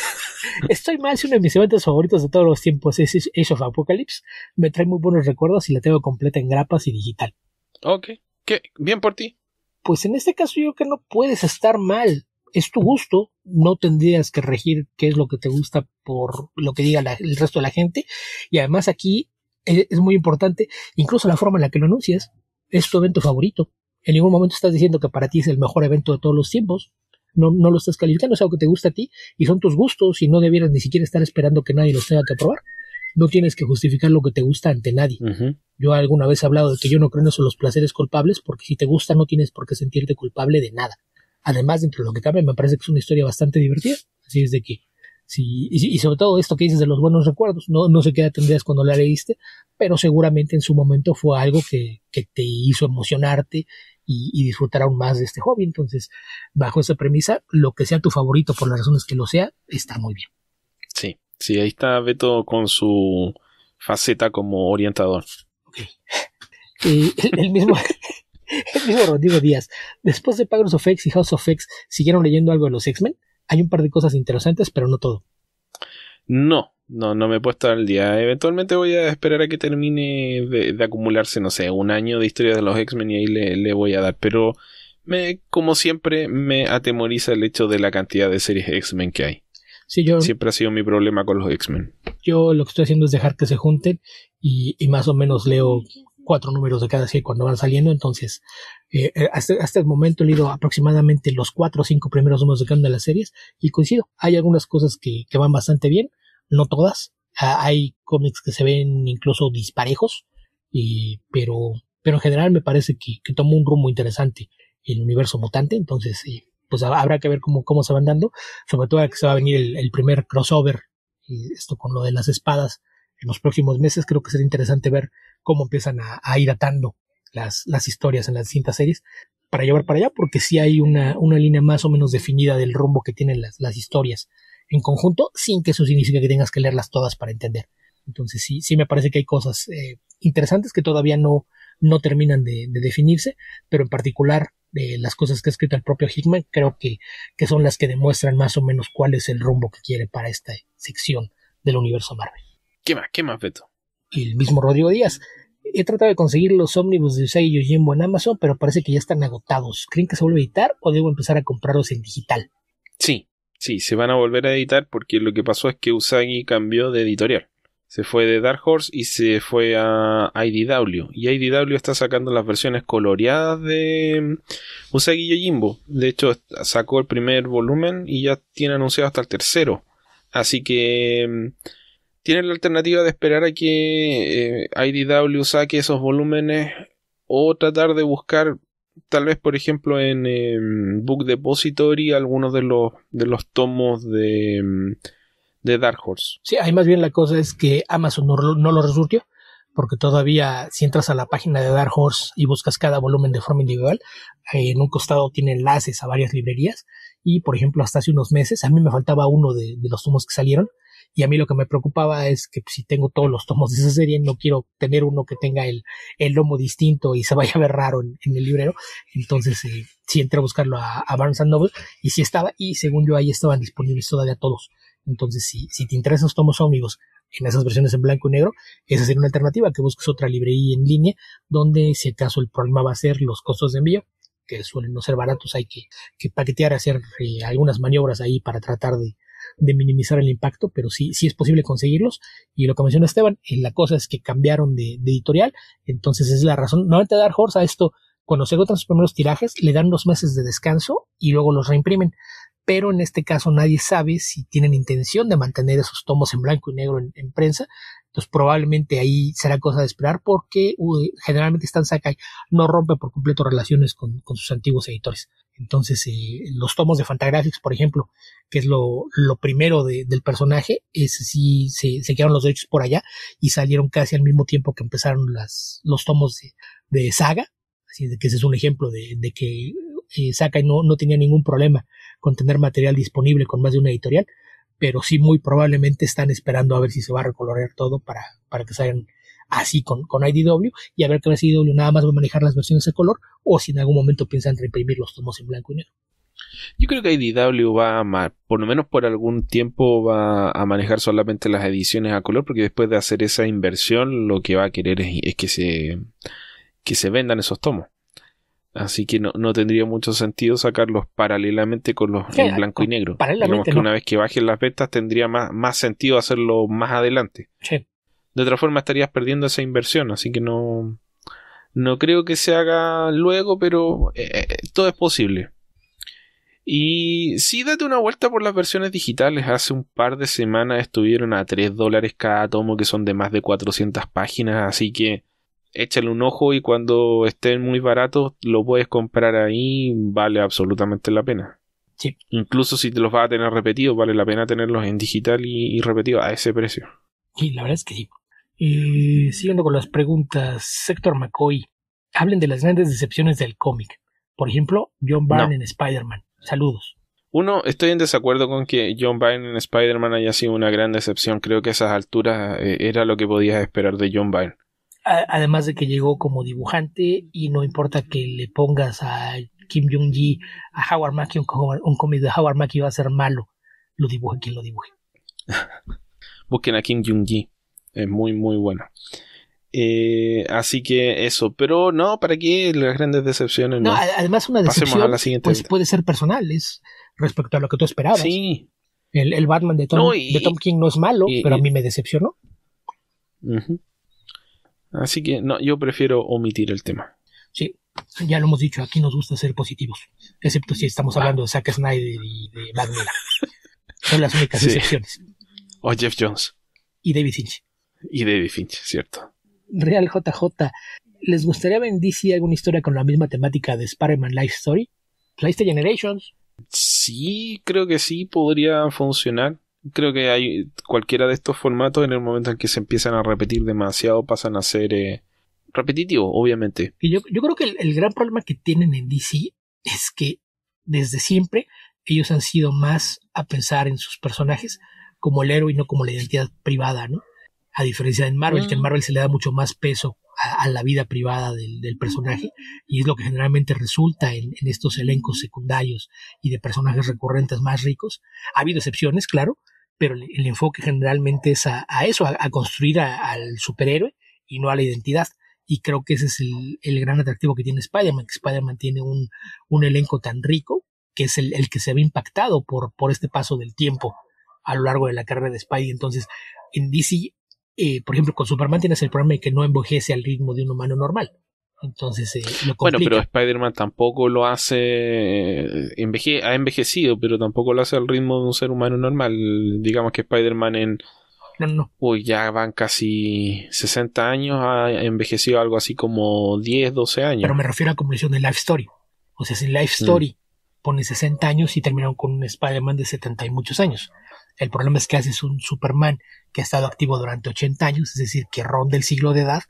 Estoy mal si uno de mis eventos favoritos de todos los tiempos es Age of Apocalypse. Me trae muy buenos recuerdos y la tengo completa en grapas y digital. Ok. ¿Qué? ¿Bien por ti? Pues en este caso yo creo que no puedes estar mal. Es tu gusto. No tendrías que regir qué es lo que te gusta por lo que diga el resto de la gente. Y además aquí es muy importante, incluso la forma en la que lo anuncias. Es tu evento favorito. En ningún momento estás diciendo que para ti es el mejor evento de todos los tiempos. No lo estás calificando, es algo que te gusta a ti y son tus gustos y no debieras ni siquiera estar esperando que nadie los tenga que aprobar. No tienes que justificar lo que te gusta ante nadie. Yo alguna vez he hablado de que yo no creo en eso los placeres culpables, porque si te gusta no tienes por qué sentirte culpable de nada. Además, dentro de lo que cabe, me parece que es una historia bastante divertida. Así es de que y sobre todo esto que dices de los buenos recuerdos, no sé qué edad tendrías cuando la leíste, pero seguramente en su momento fue algo que te hizo emocionarte y disfrutar aún más de este hobby. Entonces, bajo esa premisa, lo que sea tu favorito por las razones que lo sea, está muy bien. Sí, ahí está Beto con su faceta como orientador. Okay. El mismo Rodrigo Díaz. Después de Powers of X y House of X, ¿siguieron leyendo algo de los X-Men? Hay un par de cosas interesantes, pero no todo. No me he puesto al día. Eventualmente voy a esperar a que termine de acumularse, no sé, un año de historia de los X-Men y ahí le voy a dar. Pero como siempre me atemoriza el hecho de la cantidad de series X-Men que hay. Sí, siempre ha sido mi problema con los X-Men. Yo lo que estoy haciendo es dejar que se junten y más o menos leo 4 números de cada serie cuando van saliendo. Entonces, hasta el momento he leído aproximadamente los 4 o 5 primeros números de cada una de las series y coincido. Hay algunas cosas que van bastante bien, no todas. Hay cómics que se ven incluso disparejos, pero en general me parece que tomó un rumbo interesante el universo mutante. Entonces, pues habrá que ver cómo se van dando, sobre todo que se va a venir el primer crossover, esto con lo de las espadas en los próximos meses. Creo que será interesante ver cómo empiezan a ir atando las historias en las distintas series para llevar para allá, porque sí hay una línea más o menos definida del rumbo que tienen las historias en conjunto, sin que eso signifique que tengas que leerlas todas para entender. Entonces sí me parece que hay cosas interesantes que todavía no terminan de definirse, pero en particular las cosas que ha escrito el propio Hickman creo que son las que demuestran más o menos cuál es el rumbo que quiere para esta sección del universo Marvel. ¿Qué más, Beto? El mismo Rodrigo Díaz. He tratado de conseguir los ómnibus de Usagi Yojimbo en Amazon, pero parece que ya están agotados. ¿Creen que se vuelve a editar o debo empezar a comprarlos en digital? Sí, se van a volver a editar porque lo que pasó es que Usagi cambió de editorial. Se fue de Dark Horse y se fue a IDW. Y IDW está sacando las versiones coloreadas de Usagi Yojimbo. De hecho, sacó el primer volumen y ya tiene anunciado hasta el tercero. Así que tienen la alternativa de esperar a que IDW saque esos volúmenes o tratar de buscar tal vez por ejemplo en Book Depository algunos de los tomos de Dark Horse. Sí, ahí más bien la cosa es que Amazon no lo resurtió, porque todavía si entras a la página de Dark Horse y buscas cada volumen de forma individual, en un costado tiene enlaces a varias librerías y por ejemplo hasta hace unos meses a mí me faltaba uno de los tomos que salieron y a mí lo que me preocupaba es que si tengo todos los tomos de esa serie no quiero tener uno que tenga el lomo distinto y se vaya a ver raro en el librero. Entonces sí entré a buscarlo a Barnes & Noble y sí estaba, y según yo ahí estaban disponibles todavía todos. Entonces si te interesan los tomos ómnibus en esas versiones en blanco y negro, esa sería una alternativa, que busques otra librería en línea donde si acaso el problema va a ser los costos de envío, que suelen no ser baratos, hay que paquetear, hacer algunas maniobras ahí para tratar de minimizar el impacto, pero sí es posible conseguirlos. Y lo que menciona Esteban, la cosa es que cambiaron de editorial, entonces es la razón. Normalmente Dark Horse a esto, cuando se agotan sus primeros tirajes, le dan 2 meses de descanso y luego los reimprimen. Pero en este caso nadie sabe si tienen intención de mantener esos tomos en blanco y negro en prensa. Entonces probablemente ahí será cosa de esperar, porque generalmente Stan Sakai no rompe por completo relaciones con sus antiguos editores. Entonces los tomos de Fantagraphics, por ejemplo, que es lo primero del personaje, sí se quedaron los derechos por allá y salieron casi al mismo tiempo que empezaron los tomos de Saga. Así de que ese es un ejemplo de que Sakai no tenía ningún problema con tener material disponible con más de una editorial, pero sí muy probablemente están esperando a ver si se va a recolorear todo para que salgan así con IDW, y a ver que IDW nada más va a manejar las versiones de color o si en algún momento piensan reimprimir los tomos en blanco y negro. Yo creo que IDW por lo menos por algún tiempo va a manejar solamente las ediciones a color, porque después de hacer esa inversión lo que va a querer es que se vendan esos tomos. Así que no tendría mucho sentido sacarlos paralelamente con los en blanco y negro. Digamos que una vez que bajen las ventas tendría más sentido hacerlo más adelante. Sí. De otra forma estarías perdiendo esa inversión, así que no creo que se haga luego, pero todo es posible. Y sí, date una vuelta por las versiones digitales. Hace un par de semanas estuvieron a $3 cada tomo, que son de más de 400 páginas, así que échale un ojo y cuando estén muy baratos lo puedes comprar ahí, vale absolutamente la pena. Sí. Incluso si te los vas a tener repetidos, vale la pena tenerlos en digital y repetidos a ese precio. Sí, la verdad es que sí. Siguiendo con las preguntas, Sector McCoy, hablen de las grandes decepciones del cómic. Por ejemplo, John Byrne en Spider-Man. Saludos. Estoy en desacuerdo con que John Byrne en Spider-Man haya sido una gran decepción. Creo que a esas alturas era lo que podías esperar de John Byrne. Además de que llegó como dibujante y no importa que le pongas a Kim Jong-gi, a Howard Mackie, un cómic de Howard Mackie va a ser malo, lo dibuje quien lo dibuje. Busquen a Kim Jong-gi, es muy muy bueno. Así que eso, pero no, ¿para qué las grandes decepciones? No, además una decepción pues puede ser personal, es respecto a lo que tú esperabas. Sí. El Batman de Tom King no es malo, pero a mí me decepcionó. Uh-huh. Así que no, yo prefiero omitir el tema. Sí, ya lo hemos dicho, aquí nos gusta ser positivos, excepto si estamos hablando de Zack Snyder y de Matt Miller. Son las únicas excepciones. O Jeff Jones. Y David Finch, cierto. Real JJ, ¿les gustaría ver en DC alguna historia con la misma temática de Spider-Man Life Story? Life Generations. Sí, creo que sí podría funcionar. Creo que hay cualquiera de estos formatos, en el momento en que se empiezan a repetir demasiado, pasan a ser repetitivos, obviamente. Y yo creo que el gran problema que tienen en DC es que desde siempre ellos han sido más a pensar en sus personajes como el héroe y no como la identidad privada, ¿no? A diferencia de Marvel, que en Marvel se le da mucho más peso a la vida privada del personaje, y es lo que generalmente resulta en estos elencos secundarios y de personajes recurrentes más ricos. Ha habido excepciones, claro, pero el enfoque generalmente es a eso, a construir al superhéroe y no a la identidad. Y creo que ese es el gran atractivo que tiene Spider-Man, que Spider-Man tiene un elenco tan rico que es el que se ve impactado por este paso del tiempo a lo largo de la carrera de Spidey. Entonces, en DC, por ejemplo, con Superman tienes el problema de que no envejece al ritmo de un humano normal. Entonces, lo complica. Bueno, pero Spider-Man tampoco lo hace, ha envejecido, pero tampoco lo hace al ritmo de un ser humano normal. Digamos que Spider-Man No. Uy, ya van casi 60 años, ha envejecido algo así como 10, 12 años. Pero me refiero a como hicieron en Life Story. O sea, si en Life Story pone 60 años y terminaron con un Spider-Man de 70 y muchos años. El problema es que haces un Superman que ha estado activo durante 80 años, es decir, que ronda el siglo de edad,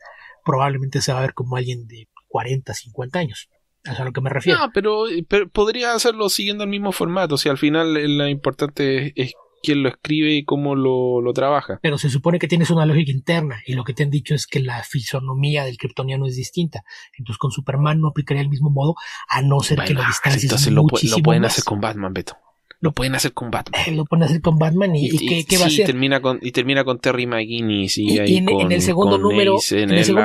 probablemente se va a ver como alguien de 40, 50 años. Eso es a lo que me refiero. No, pero podría hacerlo siguiendo el mismo formato. Si al final lo importante es quién lo escribe y cómo lo trabaja. Pero se supone que tienes una lógica interna y lo que te han dicho es que la fisonomía del kryptoniano es distinta. Entonces con Superman no aplicaría el mismo modo, a no ser que la distancia entonces es muchísimo lo pueden más. hacer con Batman, Beto. Lo pueden hacer con Batman. Lo pueden hacer con Batman y ¿qué va a hacer? Termina con Terry McGinnis y en el segundo número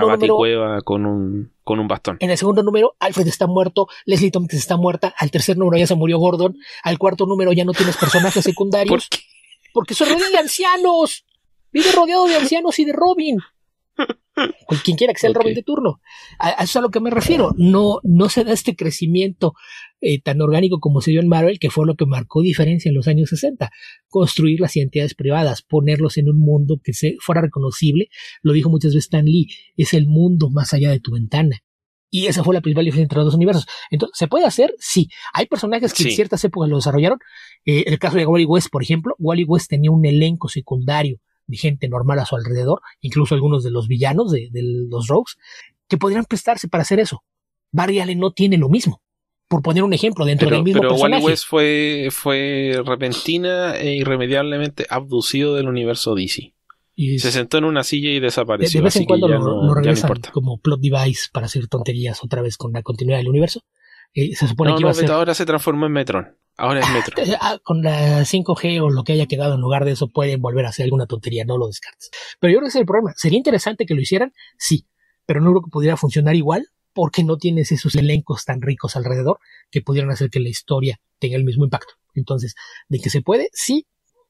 Baticueva con un bastón. En el segundo número Alfred está muerto, Leslie Tompkins está muerta, al tercer número ya se murió Gordon, al cuarto número ya no tienes personajes secundarios. ¿Por qué? Porque se rodea de ancianos. Vive rodeado de ancianos y de Robin. Quien quiera que sea el Robin de turno. A eso es a lo que me refiero. No se da este crecimiento tan orgánico como se dio en Marvel, que fue lo que marcó diferencia en los años 60. Construir las identidades privadas, ponerlos en un mundo que fuera reconocible. Lo dijo muchas veces Stan Lee, es el mundo más allá de tu ventana. Y esa fue la principal diferencia entre los dos universos. Entonces, ¿se puede hacer? Sí. Hay personajes que en ciertas épocas lo desarrollaron. El caso de Wally West, por ejemplo. Wally West tenía un elenco secundario de gente normal a su alrededor, incluso algunos de los villanos de los Rogues, que podrían prestarse para hacer eso. Barry Allen no tiene lo mismo. Por poner un ejemplo, dentro del mismo personaje. Wally West fue repentina e irremediablemente abducido del universo DC. Se sentó en una silla y desapareció. De vez en cuando lo regresan como plot device para hacer tonterías otra vez con la continuidad del universo. Se supone que iba a ser... ahora se transformó en Metron. Ahora es Metron. Con la 5G o lo que haya quedado en lugar de eso pueden volver a hacer alguna tontería, no lo descartes. Pero yo creo que ese es el problema. ¿Sería interesante que lo hicieran? Sí, pero no creo que pudiera funcionar igual porque no tienes esos elencos tan ricos alrededor que pudieran hacer que la historia tenga el mismo impacto. Entonces, de que se puede, sí.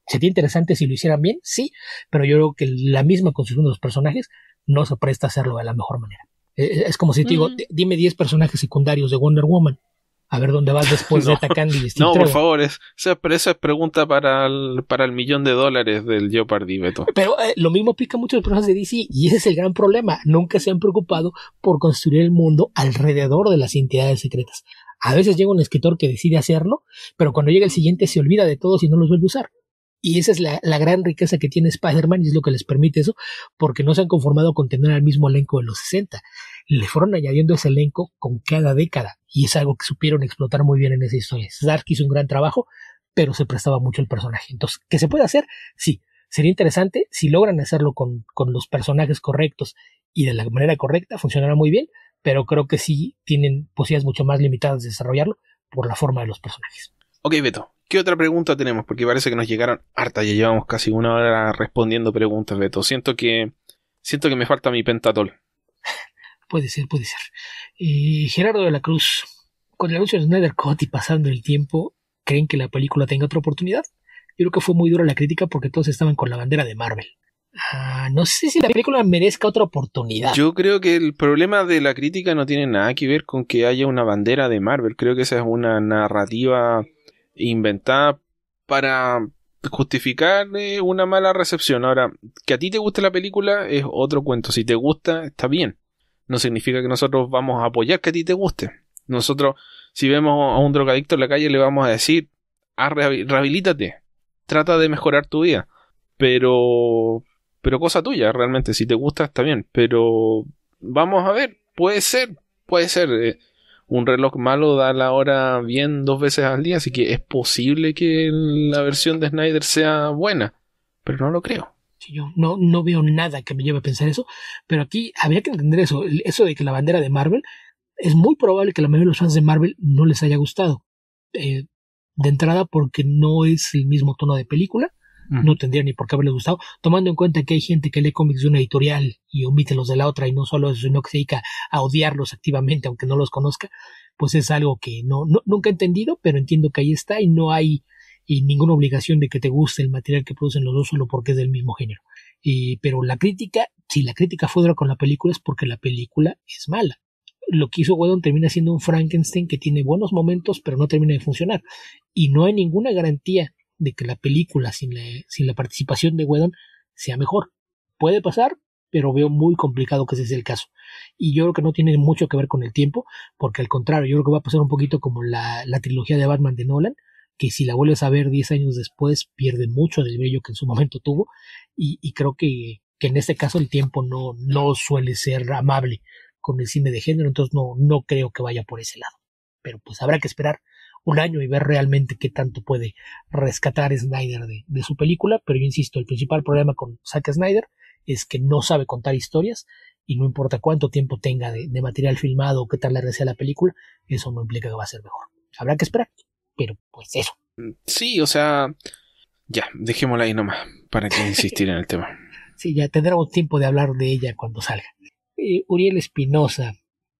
Sería interesante si lo hicieran bien, sí, pero yo creo que la misma construcción de los personajes no se presta a hacerlo de la mejor manera. Es como si te digo, dime 10 personajes secundarios de Wonder Woman, a ver dónde vas después de Attack Candy y Steve No, Trevor. por favor, esa es pregunta para el $1,000,000 del Jeopardy, Beto. Pero lo mismo aplica a muchos personajes de DC y ese es el gran problema. Nunca se han preocupado por construir el mundo alrededor de las entidades secretas. A veces llega un escritor que decide hacerlo, pero cuando llega el siguiente se olvida de todos y no los vuelve a usar. Y esa es la gran riqueza que tiene Spider-Man y es lo que les permite eso, porque no se han conformado con tener al mismo elenco de los 60. Le fueron añadiendo ese elenco con cada década y es algo que supieron explotar muy bien en esa historia. Zdarsky hizo un gran trabajo, pero se prestaba mucho el personaje. Entonces, ¿qué se puede hacer? Sí. Sería interesante si logran hacerlo con los personajes correctos y de la manera correcta, funcionará muy bien, pero creo que sí tienen posibilidades mucho más limitadas de desarrollarlo por la forma de los personajes. Ok, Beto. ¿Qué otra pregunta tenemos? Porque parece que nos llegaron hartas, ya llevamos casi una hora respondiendo preguntas, Beto. Siento que me falta mi pentatol. Puede ser. Gerardo de la Cruz, con el anuncio de Snyder Cut y pasando el tiempo, ¿creen que la película tenga otra oportunidad? Yo creo que fue muy dura la crítica porque todos estaban con la bandera de Marvel. No sé si la película merezca otra oportunidad. Yo creo que el problema de la crítica no tiene nada que ver con que haya una bandera de Marvel. Creo que esa es una narrativa inventada para justificar una mala recepción. Ahora, que a ti te guste la película es otro cuento. Si te gusta, está bien. No significa que nosotros vamos a apoyar que a ti te guste. Nosotros, si vemos a un drogadicto en la calle, le vamos a decir, rehabilítate, trata de mejorar tu vida. Pero cosa tuya, realmente. Si te gusta, está bien. Pero vamos a ver, puede ser. Un reloj malo da la hora bien 2 veces al día, así que es posible que la versión de Snyder sea buena, pero no lo creo. Sí, yo no veo nada que me lleve a pensar eso, pero aquí habría que entender eso de que la bandera de Marvel, es muy probable que la mayoría de los fans de Marvel no les haya gustado. De entrada porque no es el mismo tono de película, no tendría ni por qué haberle gustado, tomando en cuenta que hay gente que lee cómics de una editorial y omite los de la otra y no solo eso, sino que se dedica a odiarlos activamente aunque no los conozca, pues es algo que nunca he entendido, pero entiendo que ahí está y no hay ninguna obligación de que te guste el material que producen los dos solo porque es del mismo género. Pero la crítica, si la crítica fue dura con la película es porque la película es mala. Lo que hizo Whedon termina siendo un Frankenstein que tiene buenos momentos pero no termina de funcionar y no hay ninguna garantía de que la película sin la participación de Whedon sea mejor. Puede pasar, pero veo muy complicado que ese sea el caso. Y yo creo que no tiene mucho que ver con el tiempo, porque al contrario, yo creo que va a pasar un poquito como la trilogía de Batman de Nolan, que si la vuelves a ver 10 años después pierde mucho del brillo que en su momento tuvo, y creo que en este caso el tiempo no suele ser amable con el cine de género, entonces no creo que vaya por ese lado. Pero pues habrá que esperar un año y ver realmente qué tanto puede rescatar Snyder de su película, pero yo insisto, el principal problema con Zack Snyder es que no sabe contar historias, y no importa cuánto tiempo tenga de material filmado o qué tal le sea la película, eso no implica que va a ser mejor. Habrá que esperar, pero pues eso. Sí, o sea, ya, dejémosla ahí nomás, para que insistir en el tema. Sí, ya tendremos tiempo de hablar de ella cuando salga. Uriel Espinosa,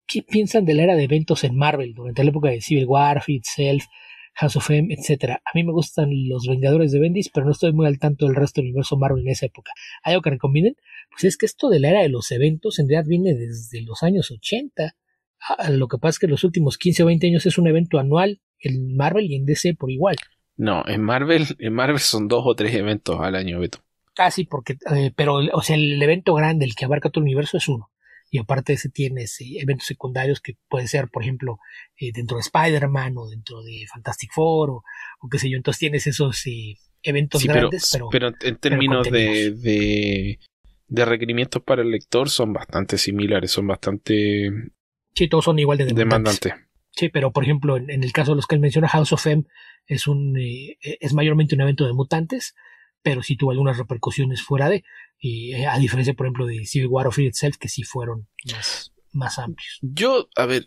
¿qué piensan de la era de eventos en Marvel durante la época de Civil War, Itself, House of M, etcétera? A mí me gustan los Vengadores de Bendis, pero no estoy muy al tanto del resto del universo Marvel en esa época. ¿Hay algo que recomienden? Pues es que esto de la era de los eventos en realidad viene desde los años 80. Lo que pasa es que los últimos 15 o 20 años es un evento anual en Marvel y en DC por igual. No, en Marvel son 2 o 3 eventos al año, Beto. Sí, porque, pero, o sea, el evento grande, el que abarca todo el universo, es uno. Y aparte de ese tienes eventos secundarios que puede ser, por ejemplo, dentro de Spider-Man o dentro de Fantastic Four o qué sé yo. Entonces tienes esos eventos sí, grandes, pero en términos de requerimientos para el lector son bastante similares, son bastante... Sí, todos son igual de demandantes. Sí, pero por ejemplo, en el caso de los que él menciona, House of M es mayormente un evento de mutantes, pero sí tuvo algunas repercusiones fuera de, a diferencia, por ejemplo, de Civil War of Itself, que sí fueron más amplios. Yo, a ver,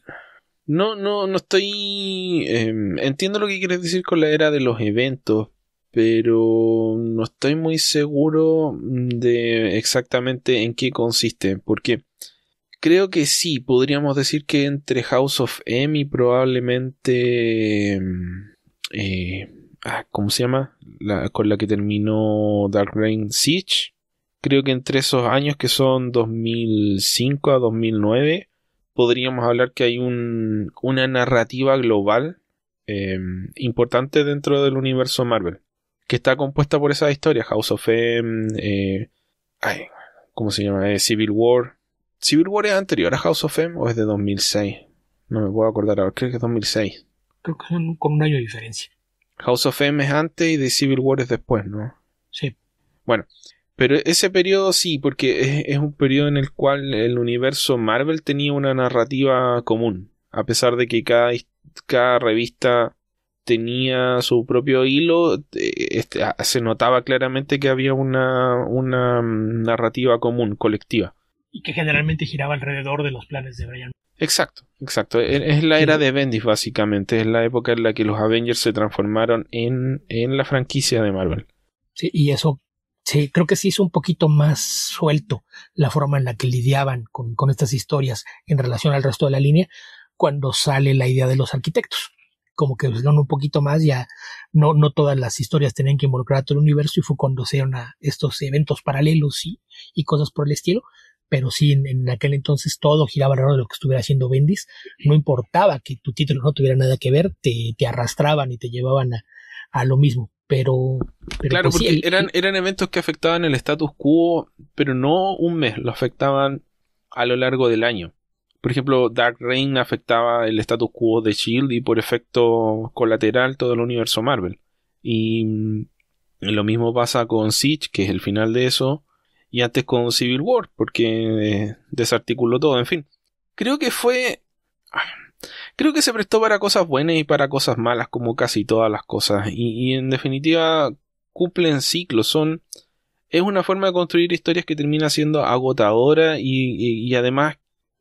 no estoy... entiendo lo que quieres decir con la era de los eventos, pero no estoy muy seguro de exactamente en qué consiste, porque creo que sí, podríamos decir que entre House of M y probablemente... ¿cómo se llama? Con la que terminó Dark Reign Siege. Creo que entre esos años que son 2005 a 2009 podríamos hablar que hay una narrativa global importante dentro del universo Marvel, que está compuesta por esas historias. House of M, ¿cómo se llama? Civil War. ¿Civil War es anterior a House of M o es de 2006? No me puedo acordar ahora, creo que es 2006. Creo que son con un año de diferencia. House of M es antes y de Civil War es después, ¿no? Sí. Bueno, pero ese periodo sí, porque es un periodo en el cual el universo Marvel tenía una narrativa común, a pesar de que cada revista tenía su propio hilo, se notaba claramente que había una narrativa común, colectiva. Y que generalmente giraba alrededor de los planes de Brian. Exacto. Es la era de Bendis, básicamente. Es la época en la que los Avengers se transformaron en la franquicia de Marvel. Sí, y eso, sí, creo que se hizo un poquito más suelto la forma en la que lidiaban con estas historias en relación al resto de la línea cuando sale la idea de los arquitectos. Como que un poquito más, ya no todas las historias tenían que involucrar a todo el universo, y fue cuando se dieron a estos eventos paralelos y cosas por el estilo. Pero sí, en aquel entonces todo giraba alrededor de lo que estuviera haciendo Bendis. No importaba que tu título no tuviera nada que ver, te arrastraban y te llevaban a lo mismo. Pero claro, pues porque eran eventos que afectaban el status quo, pero no un mes, lo afectaban a lo largo del año. Por ejemplo, Dark Reign afectaba el status quo de S.H.I.E.L.D. y por efecto colateral todo el universo Marvel. Y lo mismo pasa con Siege, que es el final de eso, y antes con Civil War, porque desarticuló todo, en fin. Creo que se prestó para cosas buenas y para cosas malas, como casi todas las cosas, y en definitiva cumplen ciclos. Es una forma de construir historias que termina siendo agotadora y además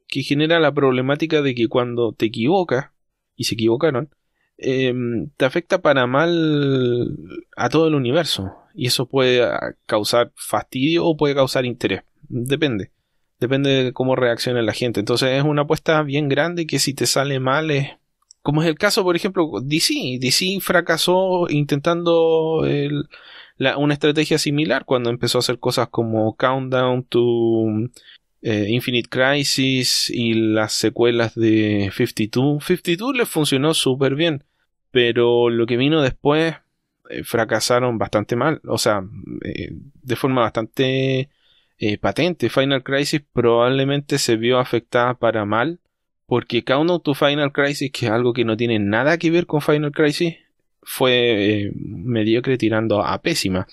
que genera la problemática de que cuando te equivocas, y se equivocaron, te afecta para mal a todo el universo, y eso puede causar fastidio o puede causar interés, depende de cómo reaccione la gente. Entonces es una apuesta bien grande que si te sale mal es... Como es el caso, por ejemplo, DC fracasó intentando una estrategia similar cuando empezó a hacer cosas como Countdown to Infinite Crisis y las secuelas de 52. 52 les funcionó súper bien, pero lo que vino después fracasaron bastante mal, o sea, de forma bastante patente. Final Crisis probablemente se vio afectada para mal, porque Countdown to Final Crisis, que es algo que no tiene nada que ver con Final Crisis, fue mediocre tirando a pésima.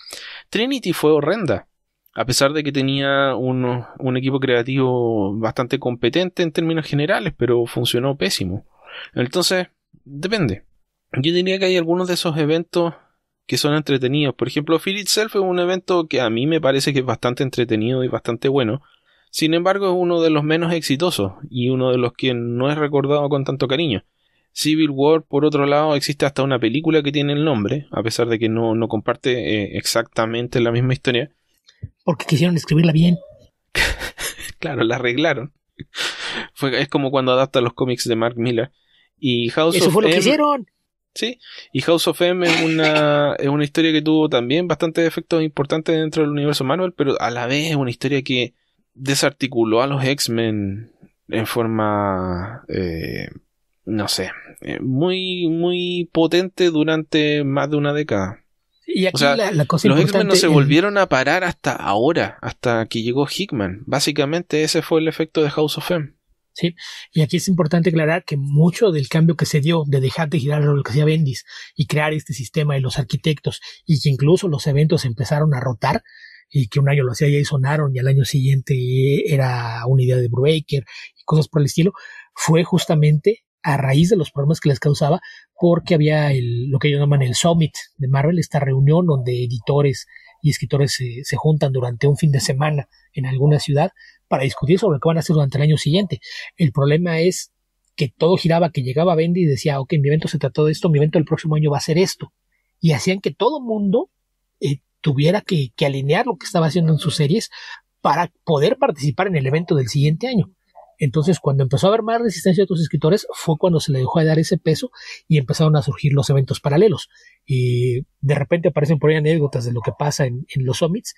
Trinity fue horrenda, a pesar de que tenía un equipo creativo bastante competente en términos generales, pero funcionó pésimo. Entonces, depende. Yo diría que hay algunos de esos eventos que son entretenidos. Por ejemplo, Fear Itself es un evento que a mí me parece que es bastante entretenido y bastante bueno. Sin embargo, es uno de los menos exitosos y uno de los que no es recordado con tanto cariño. Civil War, por otro lado, existe hasta una película que tiene el nombre, a pesar de que no comparte exactamente la misma historia. Porque quisieron escribirla bien. Claro, la arreglaron. Es como cuando adaptan los cómics de Mark Millar. Y House Eso of fue lo M, que hicieron. sí, y House of M es una historia que tuvo también bastantes efectos importantes dentro del universo Marvel, pero a la vez es una historia que desarticuló a los X-Men en forma, no sé, muy, muy potente durante más de una década. Y aquí O sea, la cosa los importante... X-Men no se volvieron a parar hasta ahora, hasta que llegó Hickman. Básicamente ese fue el efecto de House of M. Sí, y aquí es importante aclarar que mucho del cambio que se dio de dejar de girar lo que hacía Bendis y crear este sistema de los arquitectos y que incluso los eventos empezaron a rotar y que un año lo hacía Jason Aaron y al año siguiente era una idea de Brubaker y cosas por el estilo, fue justamente a raíz de los problemas que les causaba porque había lo que ellos llaman el Summit de Marvel, esta reunión donde editores y escritores se juntan durante un fin de semana en alguna ciudad para discutir sobre qué van a hacer durante el año siguiente. El problema es que todo giraba, que llegaba Bendy y decía, ok, mi evento se trató de esto, mi evento del próximo año va a ser esto. Y hacían que todo mundo tuviera que alinear lo que estaba haciendo en sus series para poder participar en el evento del siguiente año. Entonces, cuando empezó a haber más resistencia de otros escritores, fue cuando se le dejó de dar ese peso y empezaron a surgir los eventos paralelos. Y de repente aparecen por ahí anécdotas de lo que pasa en los summits,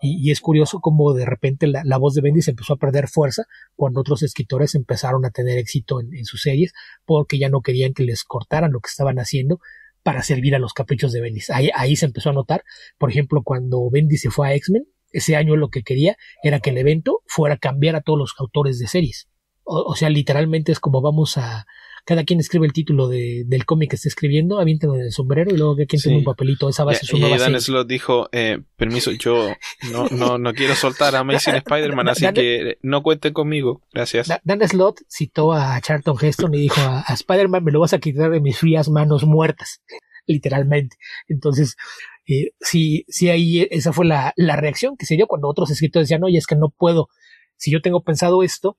y es curioso cómo de repente la voz de Bendis empezó a perder fuerza cuando otros escritores empezaron a tener éxito en sus series, porque ya no querían que les cortaran lo que estaban haciendo para servir a los caprichos de Bendis. Ahí se empezó a notar, por ejemplo, cuando Bendis se fue a X-Men, ese año lo que quería era que el evento fuera a cambiar a todos los autores de series. O sea, literalmente es como vamos a... Cada quien escribe el título del cómic que está escribiendo, aviéntenlo en el sombrero y luego que quien tiene un papelito, esa va a ser su nueva serie. Dan Slott dijo, permiso, yo no quiero soltar a Amazing Spider-Man, así que no cuenten conmigo, gracias. Dan Slott citó a Charlton Heston y dijo, a Spider-Man me lo vas a quitar de mis frías manos muertas, literalmente. Entonces, sí, ahí esa fue la reacción que se dio cuando otros escritores decían, oye, es que no puedo, si yo tengo pensado esto,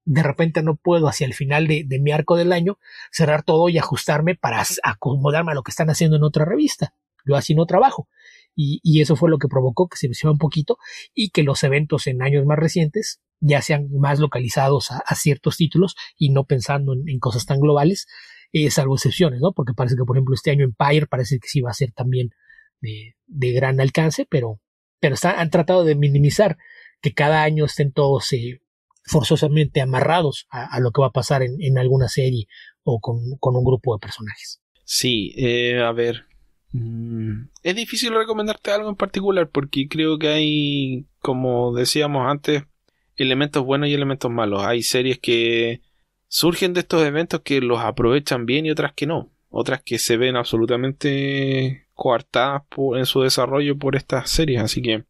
de repente no puedo hacia el final de mi arco del año cerrar todo y ajustarme para acomodarme a lo que están haciendo en otra revista. Yo así no trabajo. Y eso fue lo que provocó que se visiera un poquito y que los eventos en años más recientes ya sean más localizados a ciertos títulos y no pensando en cosas tan globales, salvo excepciones, ¿no? Porque parece que, por ejemplo, este año Empire parece que sí va a ser también de gran alcance, pero han tratado de minimizar que cada año estén todos forzosamente amarrados a lo que va a pasar en alguna serie o con un grupo de personajes. Sí, a ver, es difícil recomendarte algo en particular porque creo que hay, como decíamos antes, elementos buenos y elementos malos. Hay series que surgen de estos eventos que los aprovechan bien y otras que no. Otras que se ven absolutamente coartadas en su desarrollo por estas series. Así que,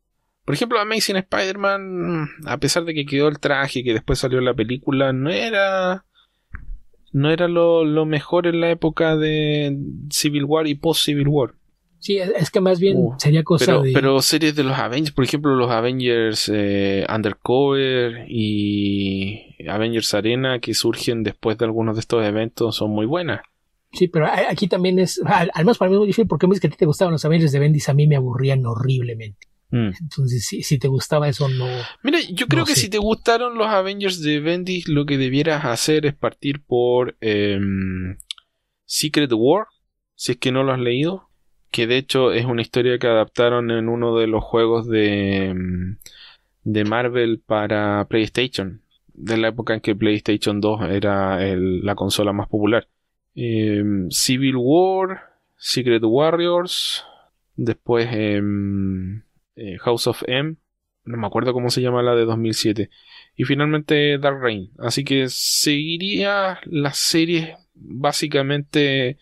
por ejemplo, Amazing Spider-Man, a pesar de que quedó el traje que después salió en la película, no era lo mejor en la época de Civil War y post-Civil War. Sí, es que más bien sería cosa Pero series de los Avengers, por ejemplo, los Avengers Undercover y Avengers Arena, que surgen después de algunos de estos eventos, son muy buenas. Sí, pero aquí también es, al menos para mí es muy difícil, porque es que a ti te gustaban los Avengers de Bendis, a mí me aburrían horriblemente. Entonces, si te gustaba eso, no... Mira, yo creo que si te gustaron los Avengers de Bendis, lo que debieras hacer es partir por Secret War, si es que no lo has leído, que de hecho es una historia que adaptaron en uno de los juegos de Marvel para PlayStation, de la época en que PlayStation 2 era la consola más popular. Civil War, Secret Warriors, Después House of M. No me acuerdo cómo se llama la de 2007. Y finalmente Dark Reign. Así que seguiría las series básicamente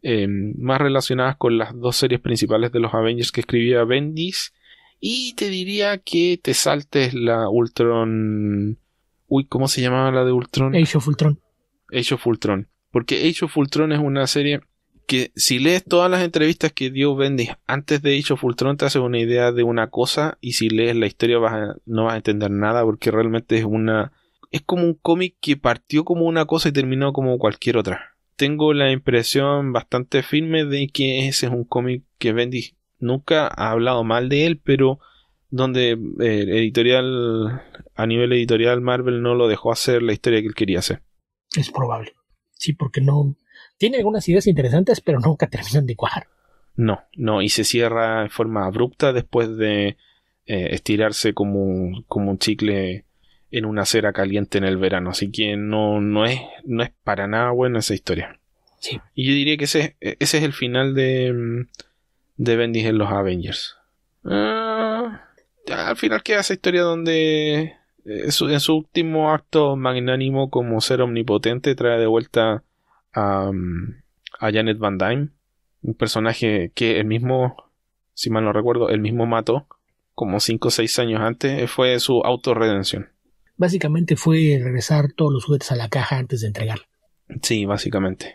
más relacionadas con las dos series principales de los Avengers que escribía Bendis. Y te diría que te saltes la Ultron... Uy, ¿cómo se llamaba la de Ultron? Age of Ultron. Age of Ultron. Porque Age of Ultron es una serie que si lees todas las entrevistas que dio Bendis antes de Age of Ultron te hace una idea de una cosa, y si lees la historia no vas a entender nada, porque realmente es como un cómic que partió como una cosa y terminó como cualquier otra. Tengo la impresión bastante firme de que ese es un cómic que Bendis nunca ha hablado mal de él, pero donde a nivel editorial Marvel no lo dejó hacer la historia que él quería hacer. Es probable. Sí, porque no... Tiene algunas ideas interesantes, pero nunca terminan de cuajar. No, y se cierra de forma abrupta después de estirarse como un chicle en una cera caliente en el verano. Así que no es para nada buena esa historia. Sí. Y yo diría que ese es el final de Bendis en los Avengers. Al final queda esa historia donde en su último acto magnánimo como ser omnipotente trae de vuelta a Janet Van Dyne, un personaje que el mismo, si mal no recuerdo, el mismo mató como 5 o 6 años antes. Fue su autorredención. Básicamente fue regresar todos los juguetes a la caja antes de entregarla. Sí, básicamente.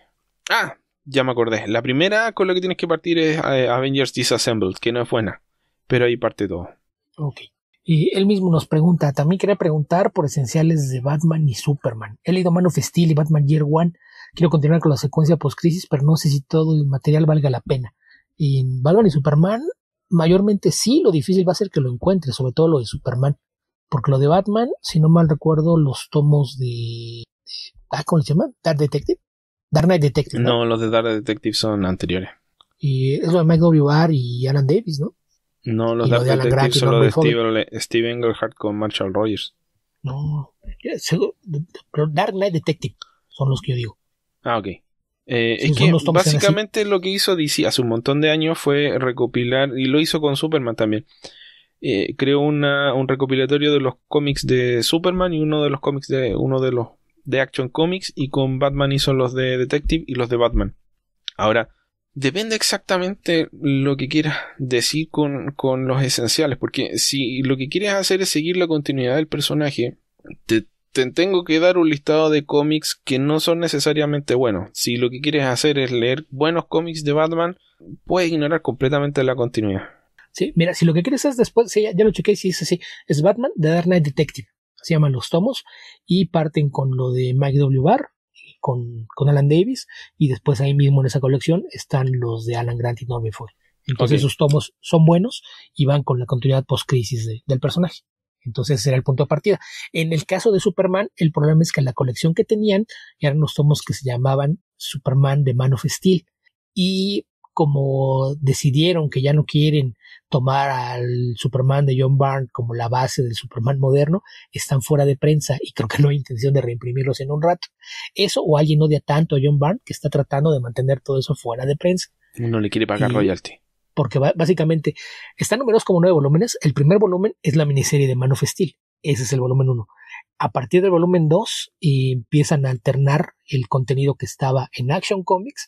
Ya me acordé. La primera con la que tienes que partir es Avengers Disassembled, que no es buena, pero ahí parte todo. Ok. Y él mismo nos pregunta, también quería preguntar por esenciales de Batman y Superman. He leído Man of Steel y Batman Year One. Quiero continuar con la secuencia post-crisis, pero no sé si todo el material valga la pena. Y en Batman y Superman, mayormente sí, lo difícil va a ser que lo encuentres, sobre todo lo de Superman. Porque lo de Batman, si no mal recuerdo, los tomos de... ¿cómo se llama? Dark Knight Detective, ¿no? No, los de Dark Detective son anteriores. Y es lo de Mike W.R. y Alan Davis, ¿no? No, los Dark Detective son los de Steve Englehart con Marshall Rogers. No, pero Dark Knight Detective son los que yo digo. Ok. Es que básicamente lo que hizo DC hace un montón de años fue recopilar, y lo hizo con Superman también. Creó un recopilatorio de los cómics de Superman y uno de los de Action Comics, y con Batman hizo los de Detective y los de Batman. Ahora, depende exactamente lo que quieras decir con los esenciales, porque si lo que quieres hacer es seguir la continuidad del personaje, te tengo que dar un listado de cómics que no son necesariamente buenos. Si lo que quieres hacer es leer buenos cómics de Batman, puedes ignorar completamente la continuidad. Sí, mira, si lo que quieres es después, sí, ya lo chequé, sí es así, es Batman de Dark Knight Detective, se llaman los tomos, y parten con lo de Mike W.R., con Alan Davis, y después ahí mismo en esa colección están los de Alan Grant y Norman Foyle. Entonces esos tomos son buenos y van con la continuidad post-crisis del personaje. Entonces ese era el punto de partida. En el caso de Superman, el problema es que la colección que tenían eran los tomos que se llamaban Superman de Man of Steel, y como decidieron que ya no quieren tomar al Superman de John Byrne como la base del Superman moderno, están fuera de prensa y creo que no hay intención de reimprimirlos en un rato. Eso, o alguien odia tanto a John Byrne que está tratando de mantener todo eso fuera de prensa. No le quiere pagar royalty. Porque básicamente están numerados como 9 volúmenes. El primer volumen es la miniserie de Man of Steel. Ese es el volumen 1. A partir del volumen 2 empiezan a alternar el contenido que estaba en Action Comics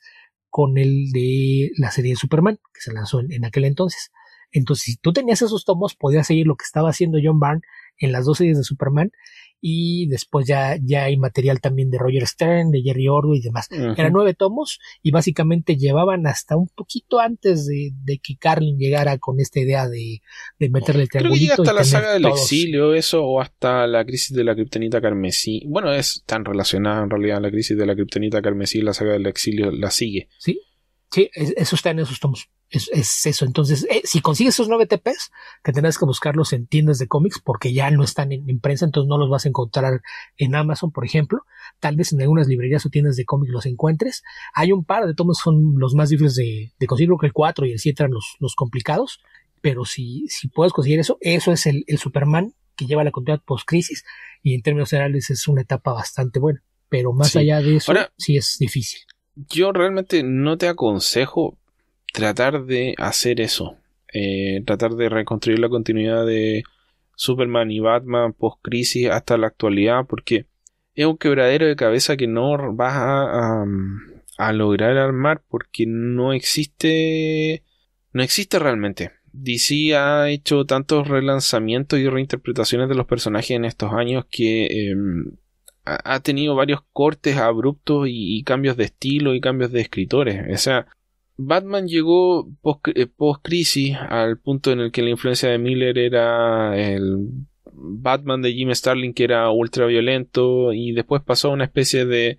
con el de la serie de Superman, que se lanzó en aquel entonces. Entonces, si tú tenías esos tomos, podías seguir lo que estaba haciendo John Byrne en las dos series de Superman, y después ya hay material también de Roger Stern, de Jerry Ordway y demás. Uh-huh. Eran 9 tomos y básicamente llevaban hasta un poquito antes de que Carlin llegara con esta idea de meterle el triangulito. Creo que llega hasta la saga del exilio, eso, o hasta la crisis de la Kriptonita Carmesí. Bueno, es tan relacionada en realidad la crisis de la Kriptonita Carmesí y la saga del exilio la sigue. Sí, eso está en esos tomos. Es eso. Entonces, si consigues esos 9 TPs, que tendrás que buscarlos en tiendas de cómics porque ya no están en prensa, entonces no los vas a encontrar en Amazon, por ejemplo. Tal vez en algunas librerías o tiendas de cómics los encuentres. Hay un par de tomos, son los más difíciles de conseguir, creo que el 4 y el 7 eran los complicados, pero si puedes conseguir eso es el Superman que lleva la continuidad post-crisis, y en términos generales es una etapa bastante buena, pero más allá de eso, ahora, sí es difícil. Yo realmente no te aconsejo tratar de hacer eso, tratar de reconstruir la continuidad de Superman y Batman post-crisis hasta la actualidad, porque es un quebradero de cabeza que no vas a lograr armar, porque no existe realmente. DC ha hecho tantos relanzamientos y reinterpretaciones de los personajes en estos años que ha tenido varios cortes abruptos y cambios de estilo y cambios de escritores. O sea, Batman llegó post-crisis al punto en el que la influencia de Miller era el Batman de Jim Starlin, que era ultra violento, y después pasó a una especie de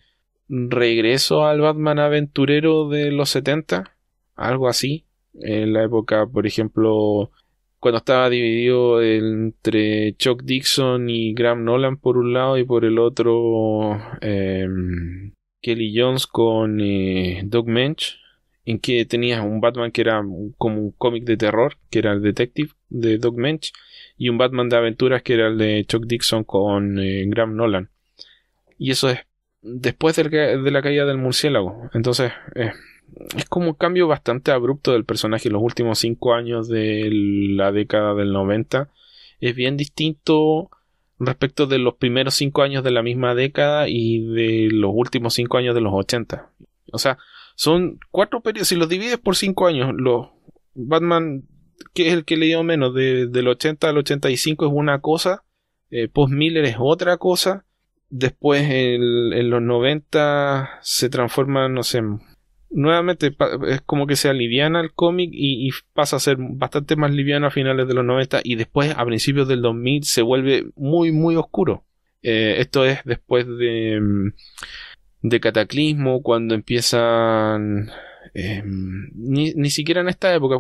regreso al Batman aventurero de los 70, algo así. En la época, por ejemplo, cuando estaba dividido entre Chuck Dixon y Graham Nolan por un lado, y por el otro Kelly Jones con Doug Moench, en que tenías un Batman que era como un cómic de terror, que era el Detective de Doug Moench, y un Batman de aventuras que era el de Chuck Dixon con Graham Nolan. Y eso es después de la caída del murciélago. Entonces es como un cambio bastante abrupto del personaje. Los últimos 5 años de la década del 90 es bien distinto respecto de los primeros 5 años de la misma década y de los últimos 5 años de los 80. O sea, son 4 periodos. Si los divides por 5 años, los Batman, que es el que le dio menos, del 80 al 85 es una cosa, post Miller es otra cosa, después en los 90 se transforma, no sé, nuevamente es como que se aliviana el cómic y pasa a ser bastante más liviano a finales de los 90, y después a principios del 2000 se vuelve muy muy oscuro. Esto es después de Cataclismo, cuando empiezan ni siquiera en esta época,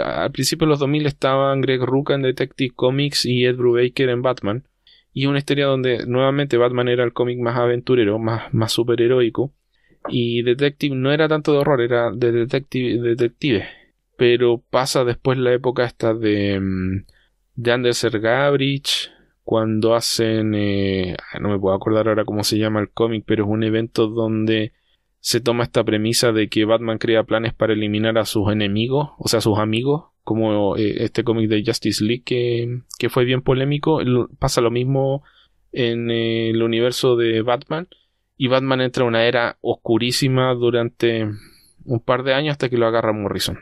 al principio de los 2000 estaban Greg Rucka en Detective Comics y Ed Brubaker en Batman, y una historia donde nuevamente Batman era el cómic más aventurero, más superheroico, y Detective no era tanto de horror, era de detective. Pero pasa después la época esta de Anders Gabrich, cuando hacen no me puedo acordar ahora cómo se llama el cómic, pero es un evento donde se toma esta premisa de que Batman crea planes para eliminar a sus enemigos, o sea, a sus amigos, como este cómic de Justice League que fue bien polémico. Pasa lo mismo en el universo de Batman, y Batman entra a una era oscurísima durante un par de años hasta que lo agarra Morrison.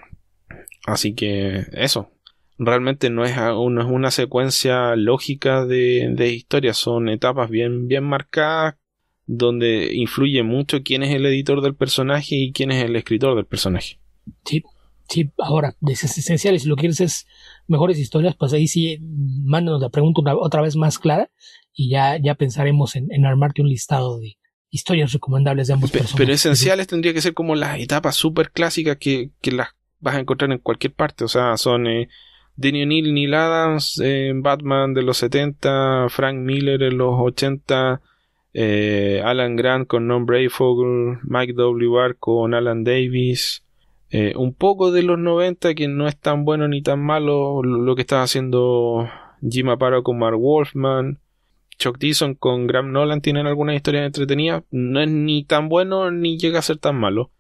Así que eso, realmente no es una secuencia lógica de historias, son etapas bien marcadas, donde influye mucho quién es el editor del personaje y quién es el escritor del personaje. Sí, ahora, es esencial, y si lo quieres es mejores historias, pues ahí sí, mándanos la pregunta otra vez más clara, y ya pensaremos en armarte un listado de historias recomendables de ambos personajes. Pero esenciales tendría que ser como las etapas súper clásicas que las vas a encontrar en cualquier parte. O sea, son Denny O'Neil, Neil Adams en Batman de los 70, Frank Miller en los 80, Alan Grant con Norm Breyfogle, Mike W.R. con Alan Davis, un poco de los 90 que no es tan bueno ni tan malo lo que estaba haciendo Jim Aparo con Mark Wolfman. Chuck Dixon con Graham Nolan tienen algunas historias entretenidas, no es ni tan bueno ni llega a ser tan malo.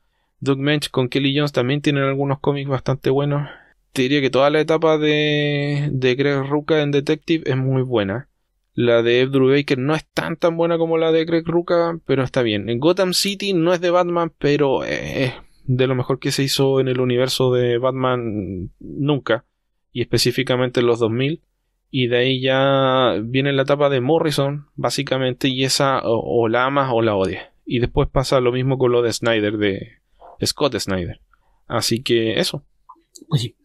Doug Moench con Kelly Jones también tienen algunos cómics bastante buenos. Te diría que toda la etapa de Greg Rucka en Detective es muy buena. La de Ed Brubaker no es tan buena como la de Greg Rucka, pero está bien. En Gotham City no es de Batman, pero es de lo mejor que se hizo en el universo de Batman nunca, y específicamente en los 2000. Y de ahí ya viene la etapa de Morrison, básicamente, y esa o la amas o la odias. Y después pasa lo mismo con lo de Snyder, de Scott Snyder. Así que eso. Pues sí.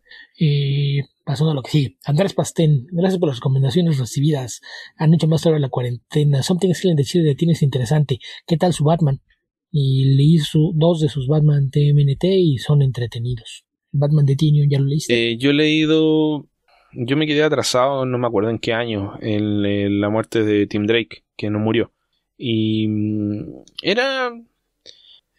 Pasando a lo que sigue. Andrés Pastén, gracias por las recomendaciones recibidas. Han hecho más sobre la cuarentena. Something Still in the Chile tienes interesante. ¿Qué tal su Batman? Y leí 2 de sus Batman TMNT y son entretenidos. Batman de Tynion, ¿ya lo leíste? Yo he leído... Yo me quedé atrasado, no me acuerdo en qué año, en la muerte de Tim Drake, que no murió. Y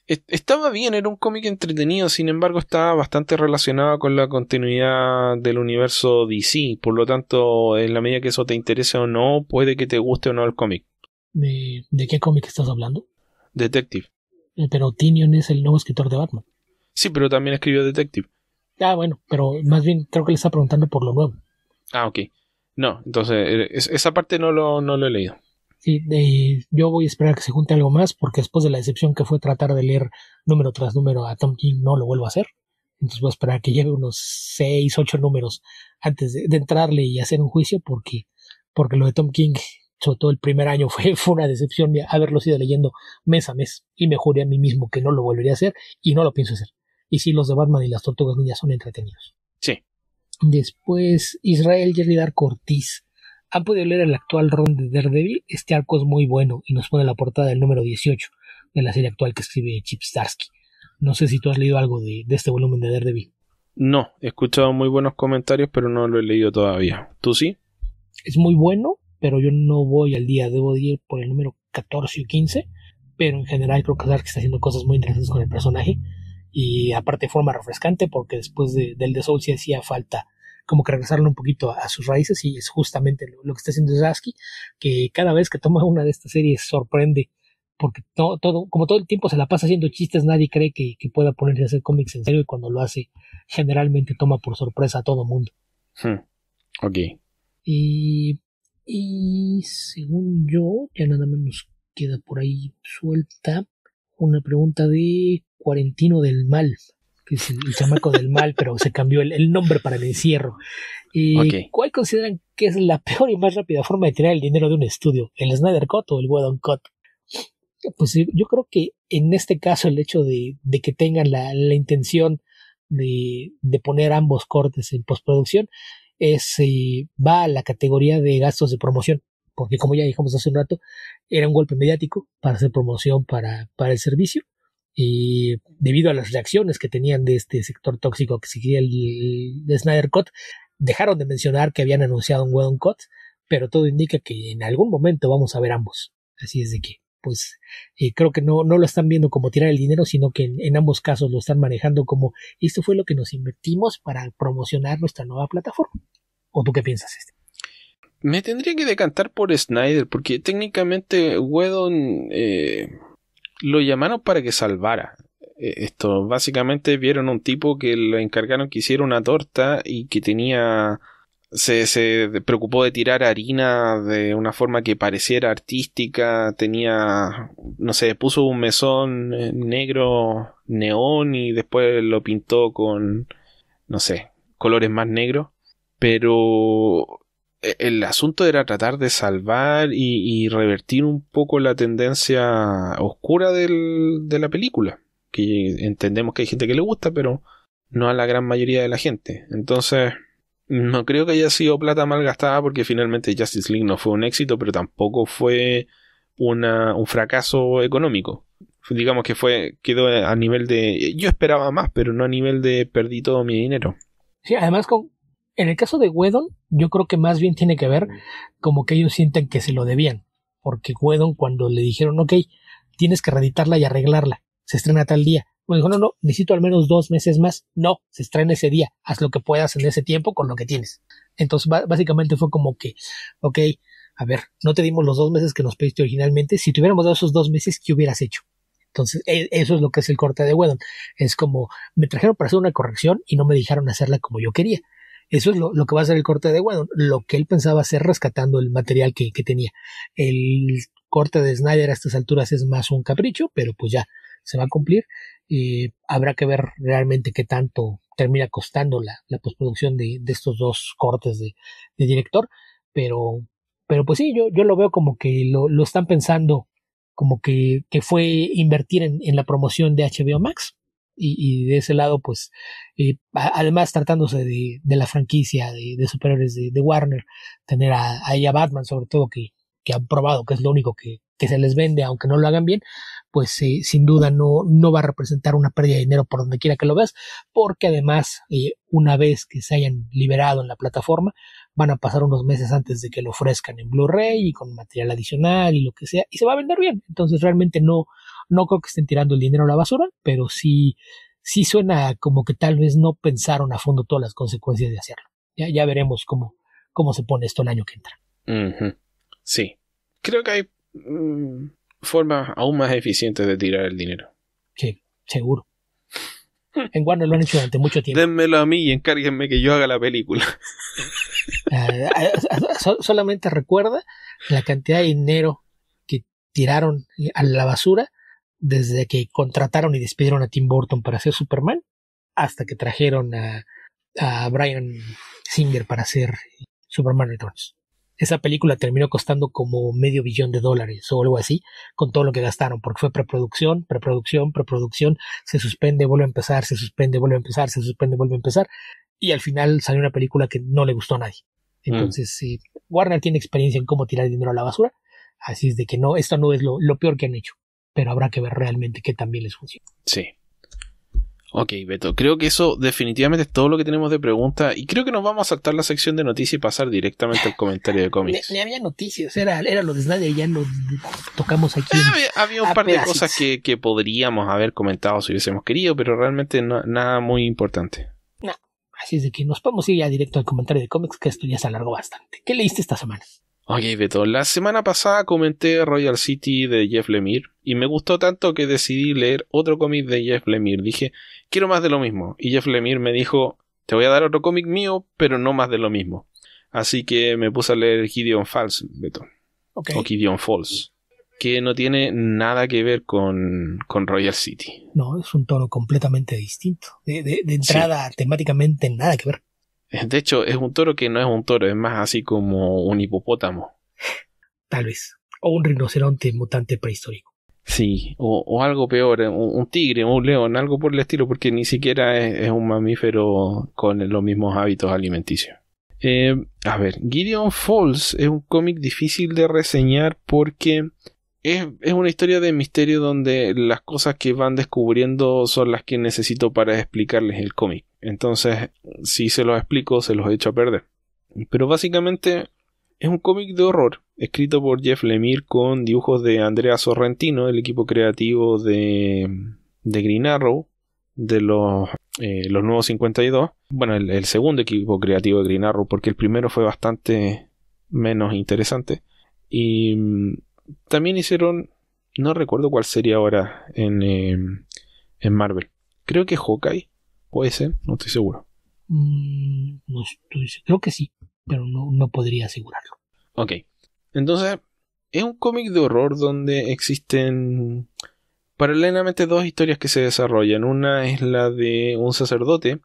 estaba bien, era un cómic entretenido, sin embargo estaba bastante relacionado con la continuidad del universo DC, por lo tanto, en la medida que eso te interese o no, puede que te guste o no el cómic. ¿De qué cómic estás hablando? Detective. Pero Tynion es el nuevo escritor de Batman. Sí, pero también escribió Detective. Bueno, pero más bien creo que le está preguntando por lo nuevo. Ah, ok. No, entonces esa parte no lo he leído. Sí, yo voy a esperar que se junte algo más, porque después de la decepción que fue tratar de leer número tras número a Tom King, no lo vuelvo a hacer. Entonces voy a esperar a que lleve unos 6, 8 números antes de entrarle y hacer un juicio, porque lo de Tom King, sobre todo el primer año, fue una decepción haberlo ido leyendo mes a mes. Y me juré a mí mismo que no lo volvería a hacer y no lo pienso hacer. Y sí, los de Batman y las Tortugas Ninja son entretenidos. Sí. Después, Israel Yelidar Cortiz. ¿Han podido leer el actual run de Daredevil? Este arco es muy bueno y nos pone la portada del número 18 de la serie actual que escribe Chip Zdarsky. No sé si tú has leído algo de este volumen de Daredevil. No, he escuchado muy buenos comentarios, pero no lo he leído todavía. ¿Tú sí? Es muy bueno, pero yo no voy al día. Debo de ir por el número 14 o 15. Pero en general creo que Zdarsky está haciendo cosas muy interesantes con el personaje. Y aparte de forma refrescante, porque después del The Soul sí hacía falta como que regresarle un poquito a sus raíces, y es justamente lo que está haciendo Zdarsky, que cada vez que toma una de estas series sorprende, porque como todo el tiempo se la pasa haciendo chistes, nadie cree que pueda ponerse a hacer cómics en serio, y cuando lo hace generalmente toma por sorpresa a todo mundo. Ok. Y según yo, ya nada más nos queda por ahí suelta una pregunta de Cuarentino del Mal, que es el chamaco del mal, pero se cambió el nombre para el encierro. Okay. ¿Cuál consideran que es la peor y más rápida forma de tirar el dinero de un estudio? ¿El Snyder Cut o el Whedon Cut? Pues yo creo que en este caso el hecho de que tengan la intención de poner ambos cortes en postproducción va a la categoría de gastos de promoción, porque como ya dijimos hace un rato, era un golpe mediático para hacer promoción para el servicio, y debido a las reacciones que tenían de este sector tóxico que seguía el Snyder Cut, dejaron de mencionar que habían anunciado un Whedon Cut, pero todo indica que en algún momento vamos a ver ambos. Así es de que, pues, creo que no lo están viendo como tirar el dinero, sino que en ambos casos lo están manejando como esto fue lo que nos invertimos para promocionar nuestra nueva plataforma. ¿O tú qué piensas, Me tendría que decantar por Snyder, porque técnicamente Whedon lo llamaron para que salvara. Esto, básicamente vieron un tipo que le encargaron que hiciera una torta y que tenía... Se preocupó de tirar harina de una forma que pareciera artística, tenía, no sé, puso un mesón negro neón y después lo pintó con, no sé, colores más negros, pero el asunto era tratar de salvar y revertir un poco la tendencia oscura de la película, que entendemos que hay gente que le gusta, pero no a la gran mayoría de la gente. Entonces, no creo que haya sido plata mal gastada, porque finalmente Justice League no fue un éxito, pero tampoco fue un fracaso económico. Digamos que quedó a nivel de... Yo esperaba más, pero no a nivel de perdí todo mi dinero. Sí, además en el caso de Whedon, yo creo que más bien tiene que ver como que ellos sienten que se lo debían, porque Whedon, cuando le dijeron, ok, tienes que reeditarla y arreglarla, se estrena tal día, bueno, dijo, no, necesito al menos 2 meses más. No, se estrena ese día, haz lo que puedas en ese tiempo con lo que tienes. Entonces básicamente fue como que, ok, a ver, no te dimos los 2 meses que nos pediste originalmente, si te hubiéramos dado esos 2 meses, ¿qué hubieras hecho? Entonces, eso es lo que es el corte de Whedon. Es como, me trajeron para hacer una corrección y no me dejaron hacerla como yo quería. Eso es lo que va a ser el corte de Whedon, lo que él pensaba hacer rescatando el material que tenía. El corte de Snyder a estas alturas es más un capricho, pero pues ya se va a cumplir. Habrá que ver realmente qué tanto termina costando la postproducción de estos dos cortes de director, pero pues sí, yo lo veo como que lo están pensando como que fue invertir en la promoción de HBO Max, y de ese lado pues además tratándose de la franquicia de superhéroes de Warner, tener a Batman sobre todo, que han probado que es lo único que se les vende aunque no lo hagan bien, pues sin duda no va a representar una pérdida de dinero por donde quiera que lo veas, porque además una vez que se hayan liberado en la plataforma van a pasar unos meses antes de que lo ofrezcan en Blu-ray y con material adicional y lo que sea, y se va a vender bien. Entonces realmente no creo que estén tirando el dinero a la basura, pero sí suena como que tal vez no pensaron a fondo todas las consecuencias de hacerlo. Ya veremos cómo se pone esto el año que entra. Uh-huh. Sí, creo que hay formas aún más eficientes de tirar el dinero. Sí, seguro. En Warner lo han hecho durante mucho tiempo. Dénmelo a mí y encárguenme que yo haga la película. Solamente recuerda la cantidad de dinero que tiraron a la basura desde que contrataron y despidieron a Tim Burton para hacer Superman hasta que trajeron a Bryan Singer para hacer Superman Returns. Esa película terminó costando como $500 million o algo así, con todo lo que gastaron, porque fue preproducción, se suspende, vuelve a empezar, se suspende, vuelve a empezar, se suspende, vuelve a empezar, y al final salió una película que no le gustó a nadie. Entonces, Warner tiene experiencia en cómo tirar dinero a la basura, así es de que no, esto no es lo peor que han hecho, pero habrá que ver realmente qué también les funciona. Sí. Ok, Beto, creo que eso definitivamente es todo lo que tenemos de preguntas y creo que nos vamos a saltar la sección de noticias y pasar directamente al comentario de cómics. Ni había noticias, era lo de Snyder, ya lo tocamos aquí. Había un par de cosas que podríamos haber comentado si hubiésemos querido, pero realmente nada muy importante. No, así es de que nos podemos ir ya directo al comentario de cómics, que esto ya se alargó bastante. ¿Qué leíste esta semana? Ok, Beto, la semana pasada comenté Royal City de Jeff Lemire y me gustó tanto que decidí leer otro cómic de Jeff Lemire. Dije, quiero más de lo mismo. Y Jeff Lemire me dijo, te voy a dar otro cómic mío, pero no más de lo mismo. Así que me puse a leer Gideon Falls, Beto. Okay. O Gideon Falls, que no tiene nada que ver con Royal City. No, es un tono completamente distinto. De entrada, sí. Temáticamente nada que ver. De hecho, es un toro que no es un toro, es más así como un hipopótamo. Tal vez. O un rinoceronte mutante prehistórico. Sí, o algo peor, un tigre, un león, algo por el estilo, porque ni siquiera es un mamífero con los mismos hábitos alimenticios. A ver, Gideon Falls es un cómic difícil de reseñar porque es una historia de misterio donde las cosas que van descubriendo son las que necesito para explicarles el cómic. Entonces, si se los explico, se los echo a perder. Pero básicamente es un cómic de horror escrito por Jeff Lemire con dibujos de Andrea Sorrentino, el equipo creativo de Green Arrow, de los Nuevos 52. Bueno, el segundo equipo creativo de Green Arrow, porque el primero fue bastante menos interesante. Y también hicieron, no recuerdo cuál serie ahora en Marvel. Creo que Hawkeye, puede ser, no estoy seguro. No estoy, creo que sí, pero no podría asegurarlo. Ok, entonces es un cómic de horror donde existen paralelamente dos historias que se desarrollan. Una es la de un sacerdote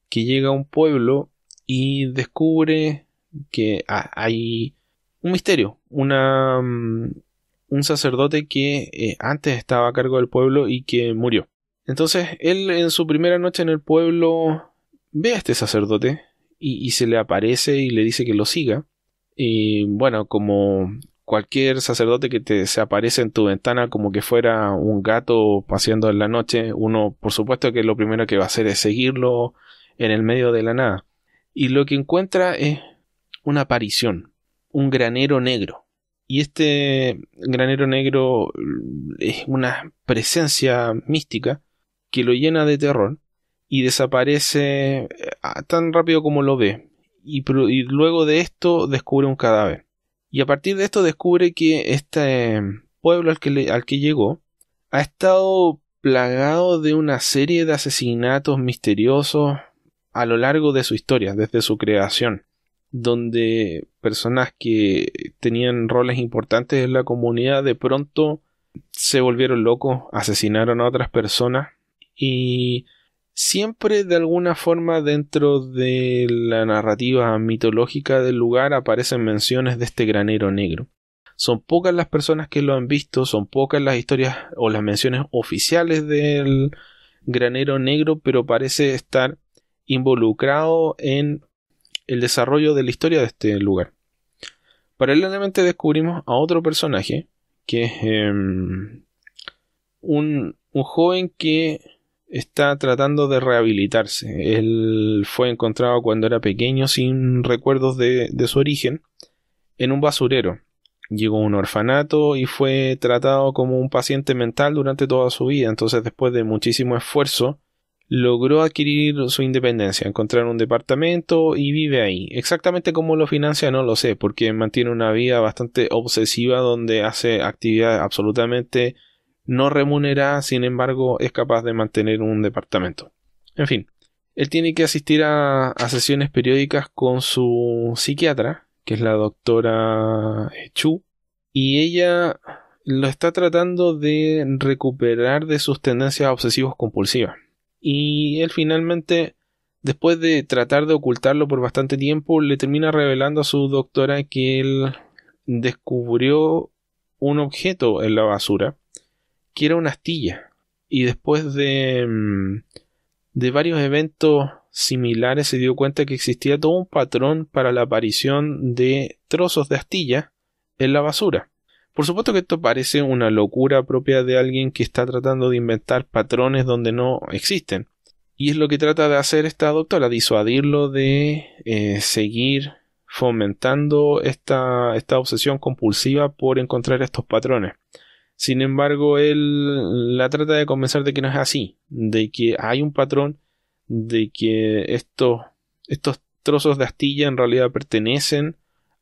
que llega a un pueblo y descubre que hay un misterio, un sacerdote que antes estaba a cargo del pueblo y que murió. Entonces él en su primera noche en el pueblo ve a este sacerdote y se le aparece y le dice que lo siga. Y bueno, como cualquier sacerdote que se aparece en tu ventana como que fuera un gato paseando en la noche, uno por supuesto que lo primero que va a hacer es seguirlo en el medio de la nada. Y lo que encuentra es una aparición, un granero negro. Y este granero negro es una presencia mística que lo llena de terror y desaparece tan rápido como lo ve. Y luego de esto descubre un cadáver. Y a partir de esto descubre que este pueblo al que llegó ha estado plagado de una serie de asesinatos misteriosos a lo largo de su historia, desde su creación, donde personas que tenían roles importantes en la comunidad de pronto se volvieron locos, asesinaron a otras personas y siempre de alguna forma dentro de la narrativa mitológica del lugar aparecen menciones de este granero negro. Son pocas las personas que lo han visto, son pocas las historias o las menciones oficiales del granero negro, pero parece estar involucrado en el desarrollo de la historia de este lugar. Paralelamente descubrimos a otro personaje que es un joven que está tratando de rehabilitarse. Él fue encontrado cuando era pequeño sin recuerdos de su origen en un basurero. Llegó a un orfanato y fue tratado como un paciente mental durante toda su vida. Entonces, después de muchísimo esfuerzo, logró adquirir su independencia, encontrar un departamento y vive ahí. Exactamente cómo lo financia no lo sé, porque mantiene una vida bastante obsesiva donde hace actividades absolutamente no remunerada, sin embargo es capaz de mantener un departamento. En fin, él tiene que asistir a sesiones periódicas con su psiquiatra, que es la doctora Chu, y ella lo está tratando de recuperar de sus tendencias obsesivos compulsivas. Y él finalmente, después de tratar de ocultarlo por bastante tiempo, le termina revelando a su doctora que él descubrió un objeto en la basura, que era una astilla. Y después de varios eventos similares se dio cuenta que existía todo un patrón para la aparición de trozos de astilla en la basura. Por supuesto que esto parece una locura propia de alguien que está tratando de inventar patrones donde no existen. Y es lo que trata de hacer esta doctora, disuadirlo de seguir fomentando esta obsesión compulsiva por encontrar estos patrones. Sin embargo, él la trata de convencer de que no es así, de que hay un patrón, de que estos trozos de astilla en realidad pertenecen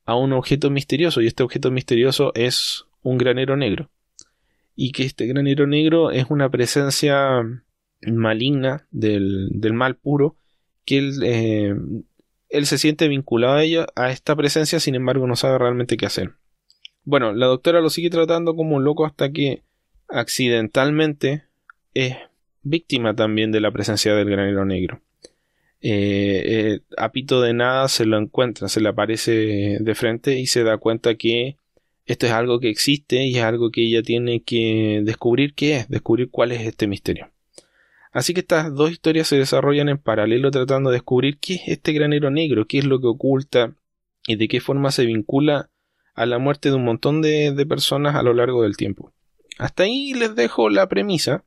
a un objeto misterioso, y este objeto misterioso es un granero negro, y que este granero negro es una presencia maligna del mal puro, que él se siente vinculado a ella, a esta presencia, sin embargo no sabe realmente qué hacer. Bueno, la doctora lo sigue tratando como un loco hasta que accidentalmente es víctima también de la presencia del granero negro. A pito de nada se lo encuentra, se le aparece de frente y se da cuenta que esto es algo que existe y es algo que ella tiene que descubrir qué es, descubrir cuál es este misterio. Así que estas dos historias se desarrollan en paralelo tratando de descubrir qué es este granero negro, qué es lo que oculta y de qué forma se vincula a la muerte de un montón de personas a lo largo del tiempo. Hasta ahí les dejo la premisa,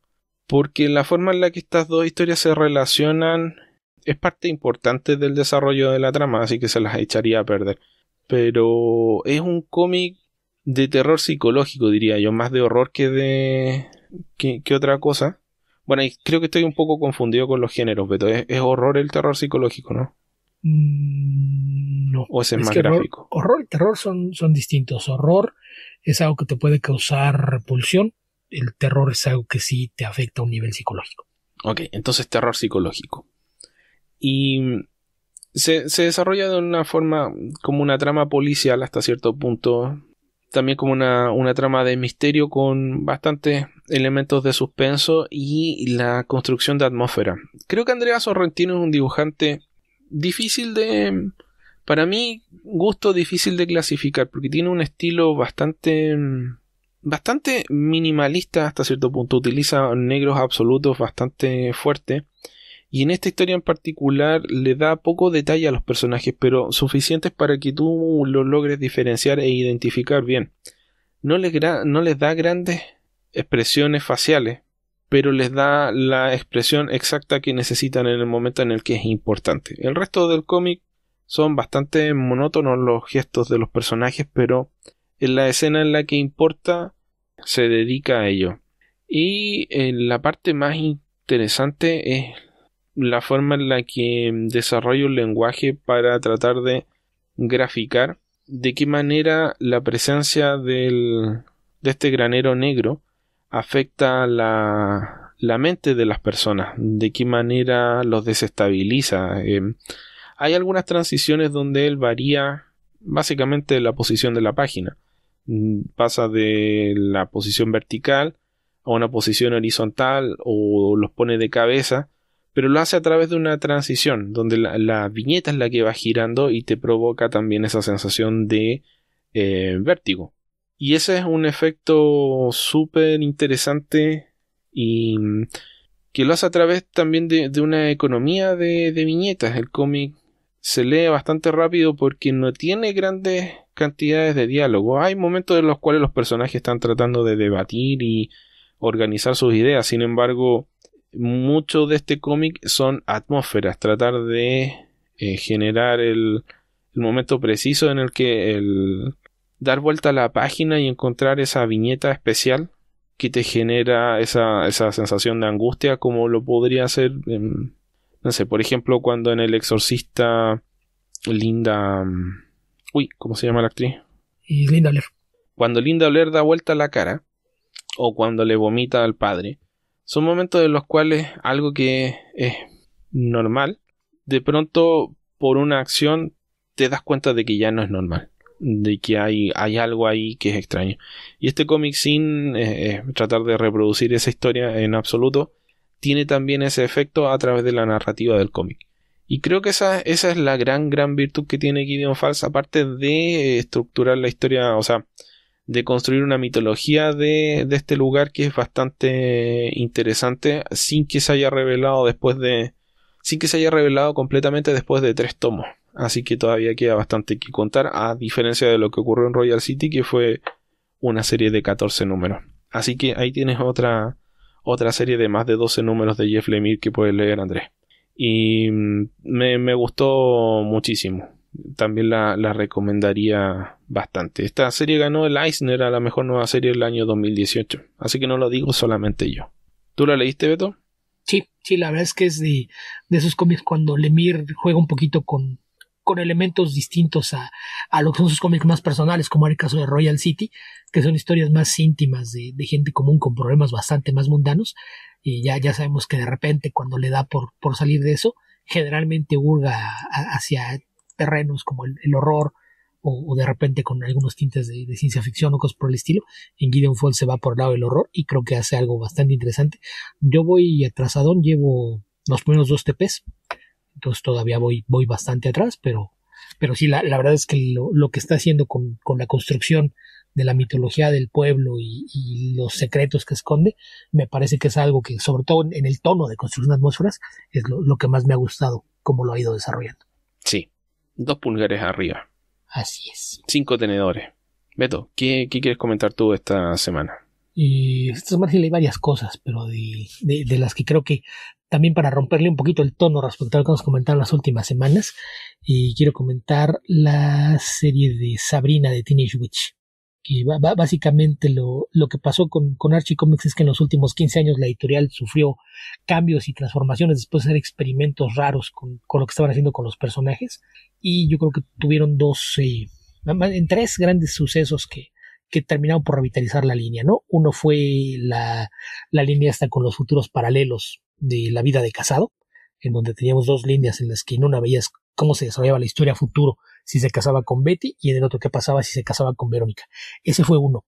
porque la forma en la que estas dos historias se relacionan es parte importante del desarrollo de la trama, así que se las echaría a perder. Pero es un cómic de terror psicológico, diría yo, más de horror que otra cosa. Bueno, y creo que estoy un poco confundido con los géneros, Beto. Es horror el terror psicológico, ¿no? No. ¿O ese es más gráfico? Horror y terror son distintos. Horror es algo que te puede causar repulsión. El terror es algo que sí te afecta a un nivel psicológico. Ok, entonces terror psicológico. Y se desarrolla de una forma como una trama policial hasta cierto punto. También como una trama de misterio con bastantes elementos de suspenso y la construcción de atmósfera. Creo que Andrea Sorrentino es un dibujante difícil de... Para mí, gusto difícil de clasificar, porque tiene un estilo bastante minimalista hasta cierto punto. Utiliza negros absolutos bastante fuerte. Y en esta historia en particular le da poco detalle a los personajes, pero suficientes para que tú los logres diferenciar e identificar bien. No les da grandes expresiones faciales, pero les da la expresión exacta que necesitan en el momento en el que es importante. El resto del cómic son bastante monótonos los gestos de los personajes, pero en la escena en la que importa se dedica a ello. Y la parte más interesante es la forma en la que desarrolla un lenguaje para tratar de graficar de qué manera la presencia de este granero negro afecta la mente de las personas, de qué manera los desestabiliza. Hay algunas transiciones donde él varía básicamente la posición de la página. Pasa de la posición vertical a una posición horizontal o los pone de cabeza, pero lo hace a través de una transición donde la viñeta es la que va girando y te provoca también esa sensación de vértigo. Y ese es un efecto súper interesante y que lo hace a través también de una economía de viñetas. El cómic se lee bastante rápido porque no tiene grandes cantidades de diálogo. Hay momentos en los cuales los personajes están tratando de debatir y organizar sus ideas. Sin embargo, mucho de este cómic son atmósferas, tratar de generar el momento preciso en el que dar vuelta a la página y encontrar esa viñeta especial que te genera esa sensación de angustia, como lo podría hacer, no sé, por ejemplo, cuando en El Exorcista Linda... ¿cómo se llama la actriz? Y Linda Blair. Cuando Linda Blair da vuelta la cara, o cuando le vomita al padre, son momentos en los cuales algo que es normal, de pronto por una acción te das cuenta de que ya no es normal, de que hay algo ahí que es extraño. Y este cómic, sin tratar de reproducir esa historia en absoluto, tiene también ese efecto a través de la narrativa del cómic. Y creo que esa es la gran virtud que tiene Gideon Falls, aparte de estructurar la historia, o sea, de construir una mitología de este lugar que es bastante interesante, sin que se haya revelado completamente después de 3 tomos. Así que todavía queda bastante que contar, a diferencia de lo que ocurrió en Royal City, que fue una serie de 14 números. Así que ahí tienes otra serie de más de 12 números de Jeff Lemire que puedes leer, Andrés. Y me gustó muchísimo. También la recomendaría bastante. Esta serie ganó el Eisner a la mejor nueva serie del año 2018. Así que no lo digo solamente yo. ¿Tú la leíste, Beto? Sí, la verdad es que es de esos cómics cuando Lemire juega un poquito con elementos distintos a lo que son sus cómics más personales, como en el caso de Royal City, que son historias más íntimas de gente común con problemas bastante más mundanos. Y ya sabemos que de repente cuando le da por salir de eso, generalmente hurga hacia terrenos como el horror o de repente con algunos tintes de ciencia ficción o cosas por el estilo. En Gideon Falls se va por el lado del horror y creo que hace algo bastante interesante. Yo voy atrasadón, llevo los primeros 2 TPs, entonces todavía voy bastante atrás, pero sí, la verdad es que lo que está haciendo con la construcción de la mitología del pueblo y los secretos que esconde, me parece que es algo que, sobre todo en el tono de construcción de atmósferas, es lo que más me ha gustado, cómo lo ha ido desarrollando. Sí, 2 pulgares arriba. Así es. 5 tenedores. Beto, ¿qué quieres comentar tú esta semana? Esta semana sí leí varias cosas, pero de las que creo que también para romperle un poquito el tono respecto a lo que hemos comentado en las últimas semanas, quiero comentar la serie de Sabrina de Teenage Witch, que básicamente lo que pasó con Archie Comics es que en los últimos 15 años la editorial sufrió cambios y transformaciones después de hacer experimentos raros con lo que estaban haciendo con los personajes, y yo creo que tuvieron 3 grandes sucesos que terminaron por revitalizar la línea, ¿no? Uno fue la línea esta con los futuros paralelos de La vida de casado, en donde teníamos 2 líneas en las que en una veías cómo se desarrollaba la historia a futuro si se casaba con Betty y en el otro qué pasaba si se casaba con Verónica. Ese fue uno.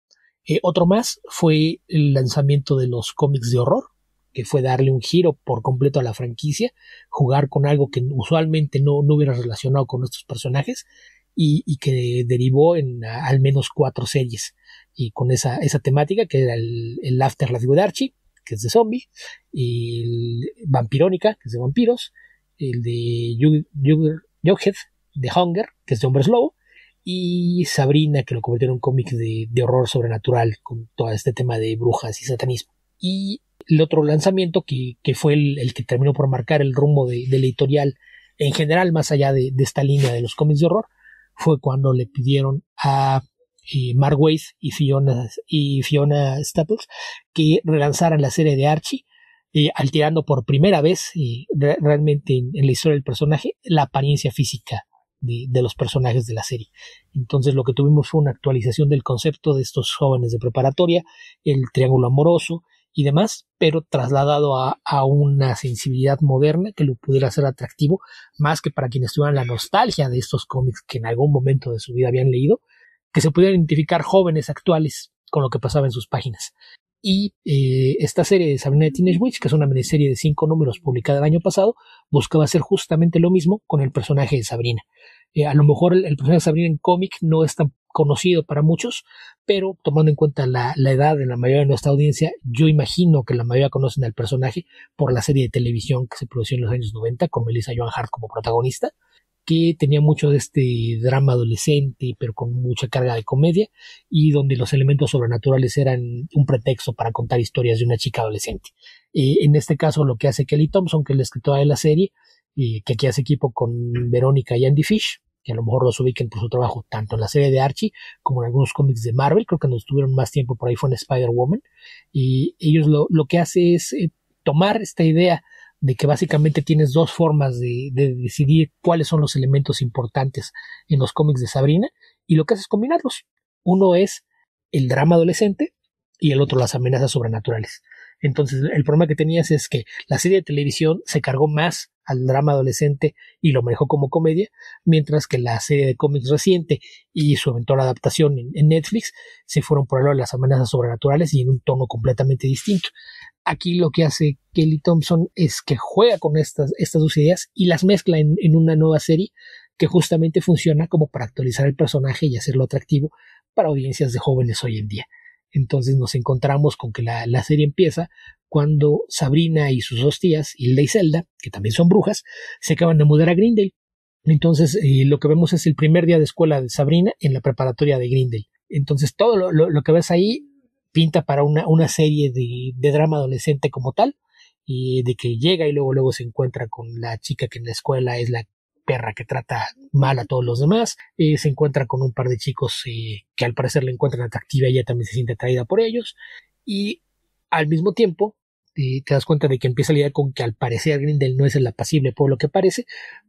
Otro más fue el lanzamiento de los cómics de horror, que fue darle un giro por completo a la franquicia, jugar con algo que usualmente no hubiera relacionado con nuestros personajes, y que derivó en al menos 4 series y con esa temática, que era el Afterlife with Archie, que es de zombie, y el Vampirónica, que es de vampiros, el de Jughead, de Hunger, que es de hombres lobo, y Sabrina, que lo convirtió en un cómic de horror sobrenatural con todo este tema de brujas y satanismo. Y el otro lanzamiento que fue el que terminó por marcar el rumbo de la editorial en general, más allá de esta línea de los cómics de horror, fue cuando le pidieron a Mark Waid y Fiona Staples que relanzaran la serie de Archie, alterando por primera vez realmente en la historia del personaje la apariencia física de los personajes de la serie. Entonces lo que tuvimos fue una actualización del concepto de estos jóvenes de preparatoria, el triángulo amoroso y demás, pero trasladado a una sensibilidad moderna que lo pudiera hacer atractivo, más que para quienes tuvieran la nostalgia de estos cómics que en algún momento de su vida habían leído, que se pudieran identificar jóvenes actuales con lo que pasaba en sus páginas. Y esta serie de Sabrina de Teenage Witch, que es una miniserie de 5 números publicada el año pasado, buscaba hacer justamente lo mismo con el personaje de Sabrina. A lo mejor el personaje de Sabrina en cómic no es tan conocido para muchos, pero tomando en cuenta la edad de la mayoría de nuestra audiencia, yo imagino que la mayoría conocen al personaje por la serie de televisión que se produjo en los años 90 con Melissa Joan Hart como protagonista, que tenía mucho de este drama adolescente, pero con mucha carga de comedia, y donde los elementos sobrenaturales eran un pretexto para contar historias de una chica adolescente. En este caso, lo que hace Kelly Thompson, que es la escritora de la serie, que aquí hace equipo con Verónica y Andy Fish, que a lo mejor los ubiquen por su trabajo tanto en la serie de Archie como en algunos cómics de Marvel. Creo que nos tuvieron más tiempo por ahí fue en Spider-Woman, y ellos lo que hace es tomar esta idea de que básicamente tienes 2 formas de decidir cuáles son los elementos importantes en los cómics de Sabrina, y lo que hace es combinarlos. Uno es el drama adolescente y el otro las amenazas sobrenaturales. Entonces el problema que tenías es que la serie de televisión se cargó más al drama adolescente y lo manejó como comedia, mientras que la serie de cómics reciente y su eventual adaptación en Netflix se fueron por el lado de las amenazas sobrenaturales y en un tono completamente distinto. Aquí lo que hace Kelly Thompson es que juega con estas dos ideas y las mezcla en una nueva serie que justamente funciona como para actualizar el personaje y hacerlo atractivo para audiencias de jóvenes hoy en día. Entonces nos encontramos con que la serie empieza cuando Sabrina y sus dos tías, Hilda y Zelda, que también son brujas, se acaban de mudar a Greendale. Entonces lo que vemos es el primer día de escuela de Sabrina en la preparatoria de Greendale. Entonces todo lo que ves ahí pinta para una serie de drama adolescente como tal, y de que llega y luego se encuentra con la chica que en la escuela es la perra que trata mal a todos los demás, se encuentra con un par de chicos que al parecer le encuentran atractiva y ella también se siente atraída por ellos, y al mismo tiempo te das cuenta de que empieza a lidiar con que al parecer Grindel no es el apacible pueblo que parece,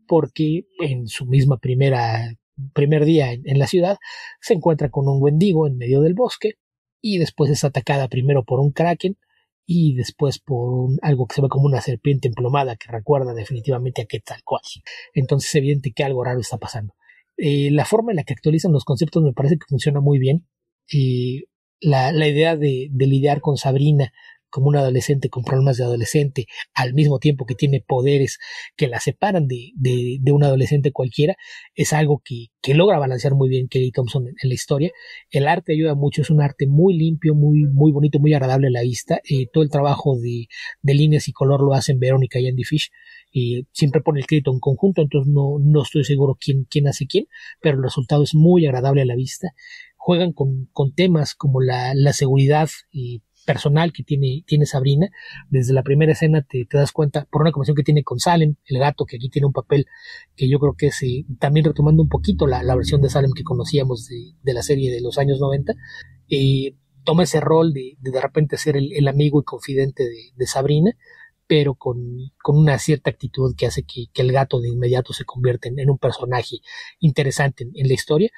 porque en su misma primer día en la ciudad se encuentra con un Wendigo en medio del bosque y después es atacada primero por un kraken y después por algo que se ve como una serpiente emplomada que recuerda definitivamente a Quetzalcóatl. Entonces es evidente que algo raro está pasando. La forma en la que actualizan los conceptos me parece que funciona muy bien. La idea de lidiar con Sabrina como una adolescente con problemas de adolescente, al mismo tiempo que tiene poderes que la separan de un adolescente cualquiera, es algo que logra balancear muy bien Kelly Thompson en la historia. El arte ayuda mucho, es un arte muy limpio, muy bonito, muy agradable a la vista. Todo el trabajo de líneas y color lo hacen Verónica y Andy Fish. Siempre pone el crédito en conjunto, entonces no estoy seguro quién hace quién, pero el resultado es muy agradable a la vista. Juegan con temas como la seguridad personal que tiene Sabrina. Desde la primera escena te das cuenta por una conversación que tiene con Salem, el gato, que aquí tiene un papel que yo creo que es también retomando un poquito la versión de Salem que conocíamos de la serie de los años 90. Toma ese rol de repente ser el amigo y confidente de Sabrina, pero con una cierta actitud que hace que el gato de inmediato se convierta en un personaje interesante en la historia.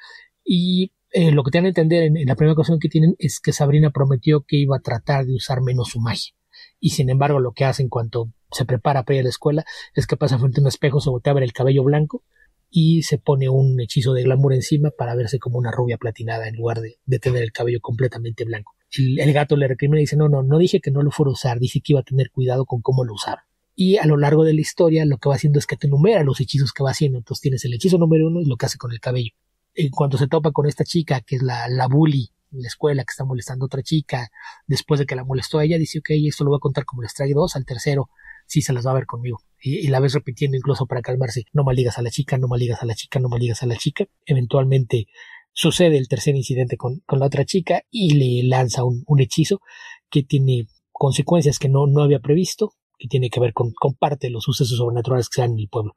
Y lo que te dan a entender en la primera ocasión que tienen es que Sabrina prometió que iba a tratar de usar menos su magia. Y sin embargo lo que hace en cuanto se prepara para ir a la escuela es que pasa frente a un espejo, se voltea a ver el cabello blanco y se pone un hechizo de glamour encima para verse como una rubia platinada en lugar de tener el cabello completamente blanco. El gato le recrimina y dice, no dije que no lo fuera a usar, dije que iba a tener cuidado con cómo lo usaba. Y a lo largo de la historia lo que va haciendo es que te enumera los hechizos que va haciendo. Entonces tienes el hechizo número 1 y lo que hace con el cabello. En cuanto se topa con esta chica que es la bully en la escuela que está molestando a otra chica, después de que la molestó a ella, dice, ok, esto lo voy a contar como les trae 2, al tercero sí se las va a ver conmigo. Y la ves repitiendo incluso para calmarse, no maldigas a la chica, no maldigas a la chica, no maldigas a la chica. Eventualmente sucede el tercer incidente con la otra chica y le lanza un hechizo que tiene consecuencias que no había previsto, que tiene que ver con parte de los sucesos sobrenaturales que se dan en el pueblo.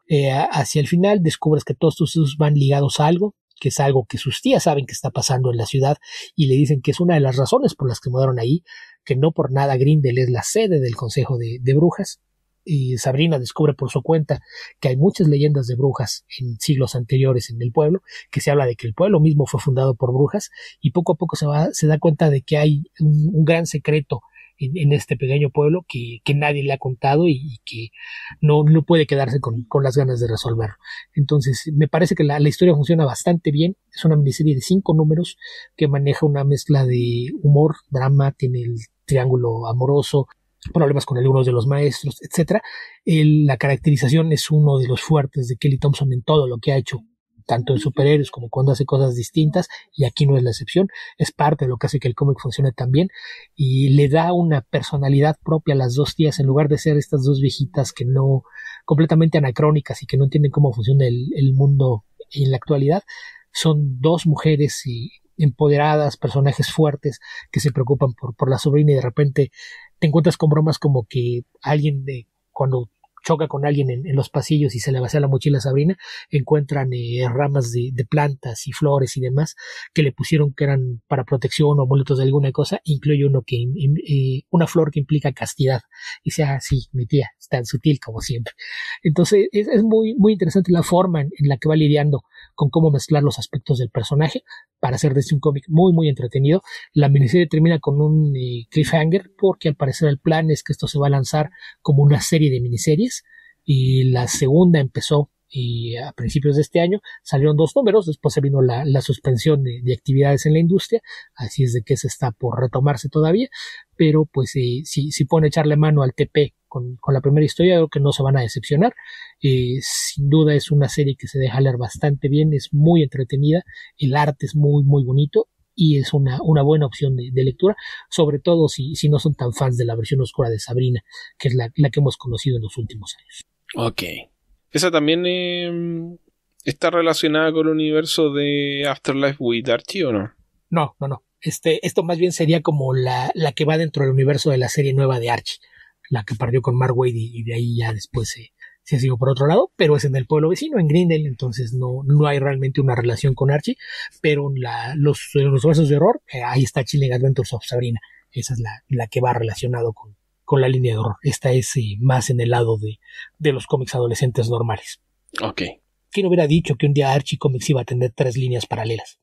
Hacia el final descubres que todos tus sucesos van ligados a algo, que es algo que sus tías saben que está pasando en la ciudad y le dicen que es una de las razones por las que mudaron ahí, que no por nada Grindel es la sede del Consejo de Brujas. Y Sabrina descubre por su cuenta que hay muchas leyendas de brujas en siglos anteriores en el pueblo, que se habla de que el pueblo mismo fue fundado por brujas, y poco a poco se da cuenta de que hay un gran secreto en este pequeño pueblo que nadie le ha contado y que no puede quedarse con las ganas de resolverlo. Entonces me parece que la historia funciona bastante bien. Es una miniserie de 5 números que maneja una mezcla de humor, drama, tiene el triángulo amoroso, problemas con algunos de los maestros, etcétera. La caracterización es uno de los fuertes de Kelly Thompson en todo lo que ha hecho, tanto en superhéroes como cuando hace cosas distintas, y aquí no es la excepción. Es parte de lo que hace que el cómic funcione tan bien y le da una personalidad propia a las dos tías, en lugar de ser estas dos viejitas que no, completamente anacrónicas y que no entienden cómo funciona el mundo en la actualidad. Son dos mujeres empoderadas, personajes fuertes que se preocupan por la sobrina, y de repente te encuentras con bromas como que alguien cuando choca con alguien en los pasillos y se le vacía la mochila a Sabrina, encuentran ramas de plantas y flores y demás que le pusieron que eran para protección o amuletos de alguna cosa. Incluye uno que una flor que implica castidad, y sea sí, mi tía es tan sutil como siempre. Entonces es muy interesante la forma en la que va lidiando con cómo mezclar los aspectos del personaje para hacer de este un cómic muy entretenido. La miniserie termina con un cliffhanger, porque al parecer el plan es que esto se va a lanzar como una serie de miniseries y la segunda empezó a principios de este año. Salieron 2 números, después se vino la suspensión de actividades en la industria, así es de que se está por retomarse todavía, pero pues si pueden echarle mano al TP con la primera historia, creo que no se van a decepcionar. Sin duda es una serie que se deja leer bastante bien, es muy entretenida, el arte es muy muy bonito y es una buena opción de lectura, sobre todo si no son tan fans de la versión oscura de Sabrina, que es la que hemos conocido en los últimos años. Ok. ¿Esa también está relacionada con el universo de Afterlife with Archie o no? No. Esto más bien sería como la que va dentro del universo de la serie nueva de Archie, la que partió con Mark Waid y de ahí ya después se siguió por otro lado, pero es en el pueblo vecino, en Greendale, entonces no hay realmente una relación con Archie, pero los universos de horror, ahí está Chilling Adventures of Sabrina, esa es la que va relacionado con la línea de horror. Esta es más en el lado de los cómics adolescentes normales. Ok. ¿Quién hubiera dicho que un día Archie Comics iba a tener 3 líneas paralelas?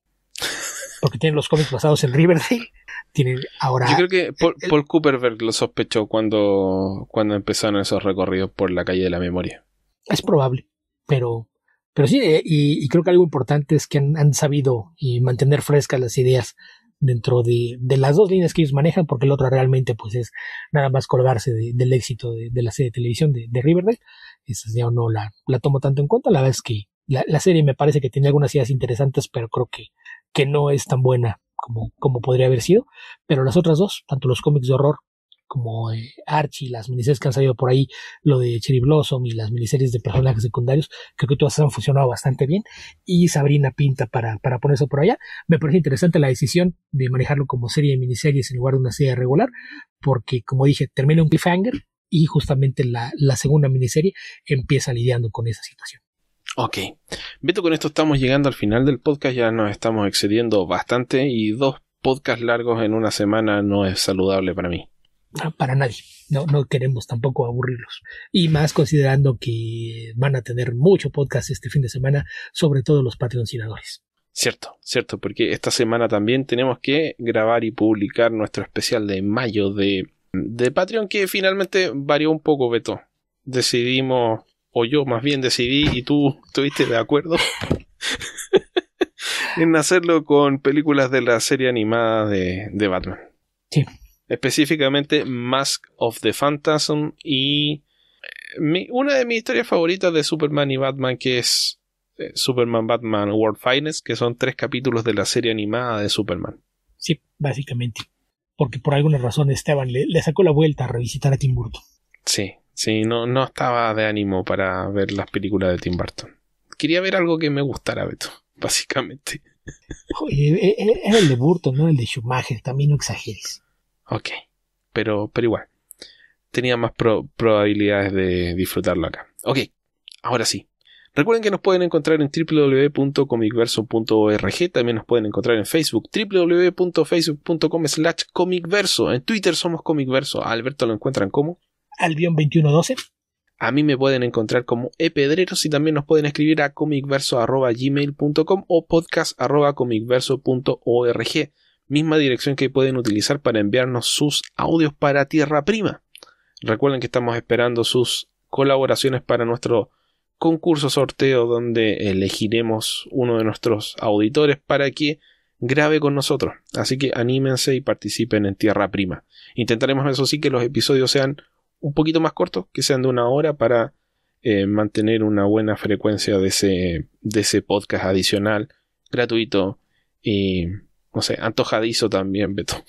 Porque tienen los cómics basados en Riverdale, tienen ahora... Yo creo que Paul Cooperberg lo sospechó cuando empezaron esos recorridos por la calle de la memoria. Es probable, pero sí, y creo que algo importante es que han sabido mantener frescas las ideas dentro de las 2 líneas que ellos manejan, porque el otro realmente pues es nada más colgarse del éxito de la serie de televisión de Riverdale. Esa ya no la tomo tanto en cuenta. La verdad es que la serie me parece que tiene algunas ideas interesantes, pero creo que no es tan buena como podría haber sido. Pero las otras 2, tanto los cómics de horror como Archie, las miniseries que han salido por ahí, lo de Cherry Blossom y las miniseries de personajes secundarios, creo que todas han funcionado bastante bien, y Sabrina pinta para ponerse por allá. Me parece interesante la decisión de manejarlo como serie de miniseries en lugar de una serie regular, porque como dije, termina un cliffhanger y justamente la segunda miniserie empieza lidiando con esa situación. Ok. Beto, con esto estamos llegando al final del podcast, ya nos estamos excediendo bastante y 2 podcasts largos en una semana no es saludable para mí. Para nadie, no queremos tampoco aburrirlos, y más considerando que van a tener mucho podcast este fin de semana, sobre todo los patrocinadores. Cierto, porque esta semana también tenemos que grabar y publicar nuestro especial de mayo de Patreon, que finalmente varió un poco, Beto. Decidimos, o yo más bien decidí, y tú estuviste de acuerdo en hacerlo con películas de la serie animada de Batman. Sí. Específicamente Mask of the Phantasm y una de mis historias favoritas de Superman y Batman, que es Superman Batman World Finest, que son 3 capítulos de la serie animada de Superman. Sí, básicamente. Porque por alguna razón Esteban le sacó la vuelta a revisitar a Tim Burton. Sí, no estaba de ánimo para ver las películas de Tim Burton. Quería ver algo que me gustara, Beto, básicamente. Oye, era el de Burton, no el de Schumacher, también no exageres. Ok, pero igual, tenía más probabilidades de disfrutarlo acá. Ok, ahora sí. Recuerden que nos pueden encontrar en www.comicverso.org, también nos pueden encontrar en Facebook, www.facebook.com/comicverso. En Twitter somos Comicverso. A Alberto lo encuentran como Albion2112. A mí me pueden encontrar como epedreros y también nos pueden escribir a comicverso@gmail.com o podcast@comicverso.org. Misma dirección que pueden utilizar para enviarnos sus audios para Tierra Prima. Recuerden que estamos esperando sus colaboraciones para nuestro concurso sorteo, donde elegiremos uno de nuestros auditores para que grabe con nosotros. Así que anímense y participen en Tierra Prima. Intentaremos, eso sí, que los episodios sean un poquito más cortos, que sean de 1 hora, para mantener una buena frecuencia de ese podcast adicional, gratuito y, no sé, antojadizo también, Beto.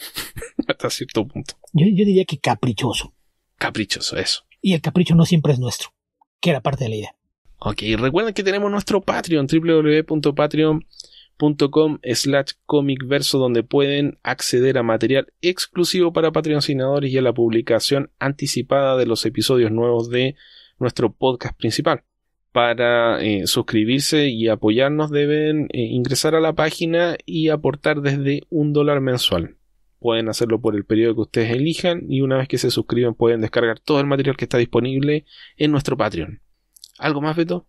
Hasta cierto punto. Yo diría que caprichoso. Caprichoso, eso. Y el capricho no siempre es nuestro, que era parte de la idea. Ok, recuerden que tenemos nuestro Patreon, www.patreon.com/comicverso, donde pueden acceder a material exclusivo para patrocinadores y a la publicación anticipada de los episodios nuevos de nuestro podcast principal. Para suscribirse y apoyarnos deben ingresar a la página y aportar desde $1 mensual. Pueden hacerlo por el periodo que ustedes elijan y una vez que se suscriben pueden descargar todo el material que está disponible en nuestro Patreon. ¿Algo más, Beto?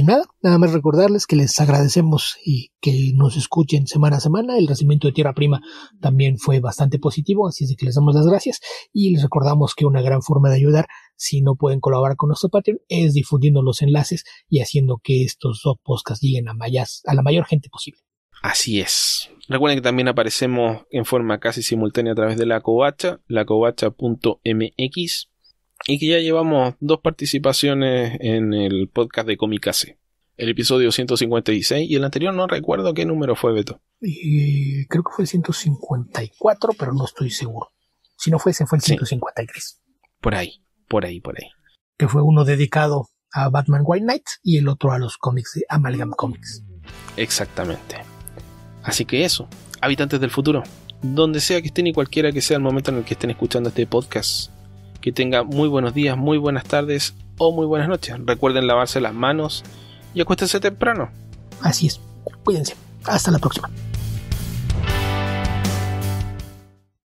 Nada más recordarles que les agradecemos y que nos escuchen semana a semana. El recibimiento de Tierra Prima también fue bastante positivo, así es de que les damos las gracias y les recordamos que una gran forma de ayudar, si no pueden colaborar con nuestro Patreon, es difundiendo los enlaces y haciendo que estos dos podcasts lleguen a la mayor gente posible. Así es. Recuerden que también aparecemos en forma casi simultánea a través de la Covacha, lacovacha.mx, y que ya llevamos 2 participaciones en el podcast de Comicase. El episodio 156 y el anterior no recuerdo qué número fue, Beto. Creo que fue el 154, pero no estoy seguro. Si no fue ese, fue el 153. Por ahí. Que fue uno dedicado a Batman White Knight y el otro a los cómics de Amalgam Comics. Exactamente. Así que eso, habitantes del futuro, donde sea que estén y cualquiera que sea el momento en el que estén escuchando este podcast, que tengan muy buenos días, muy buenas tardes o muy buenas noches. Recuerden lavarse las manos y acuéstense temprano. Así es, cuídense, hasta la próxima.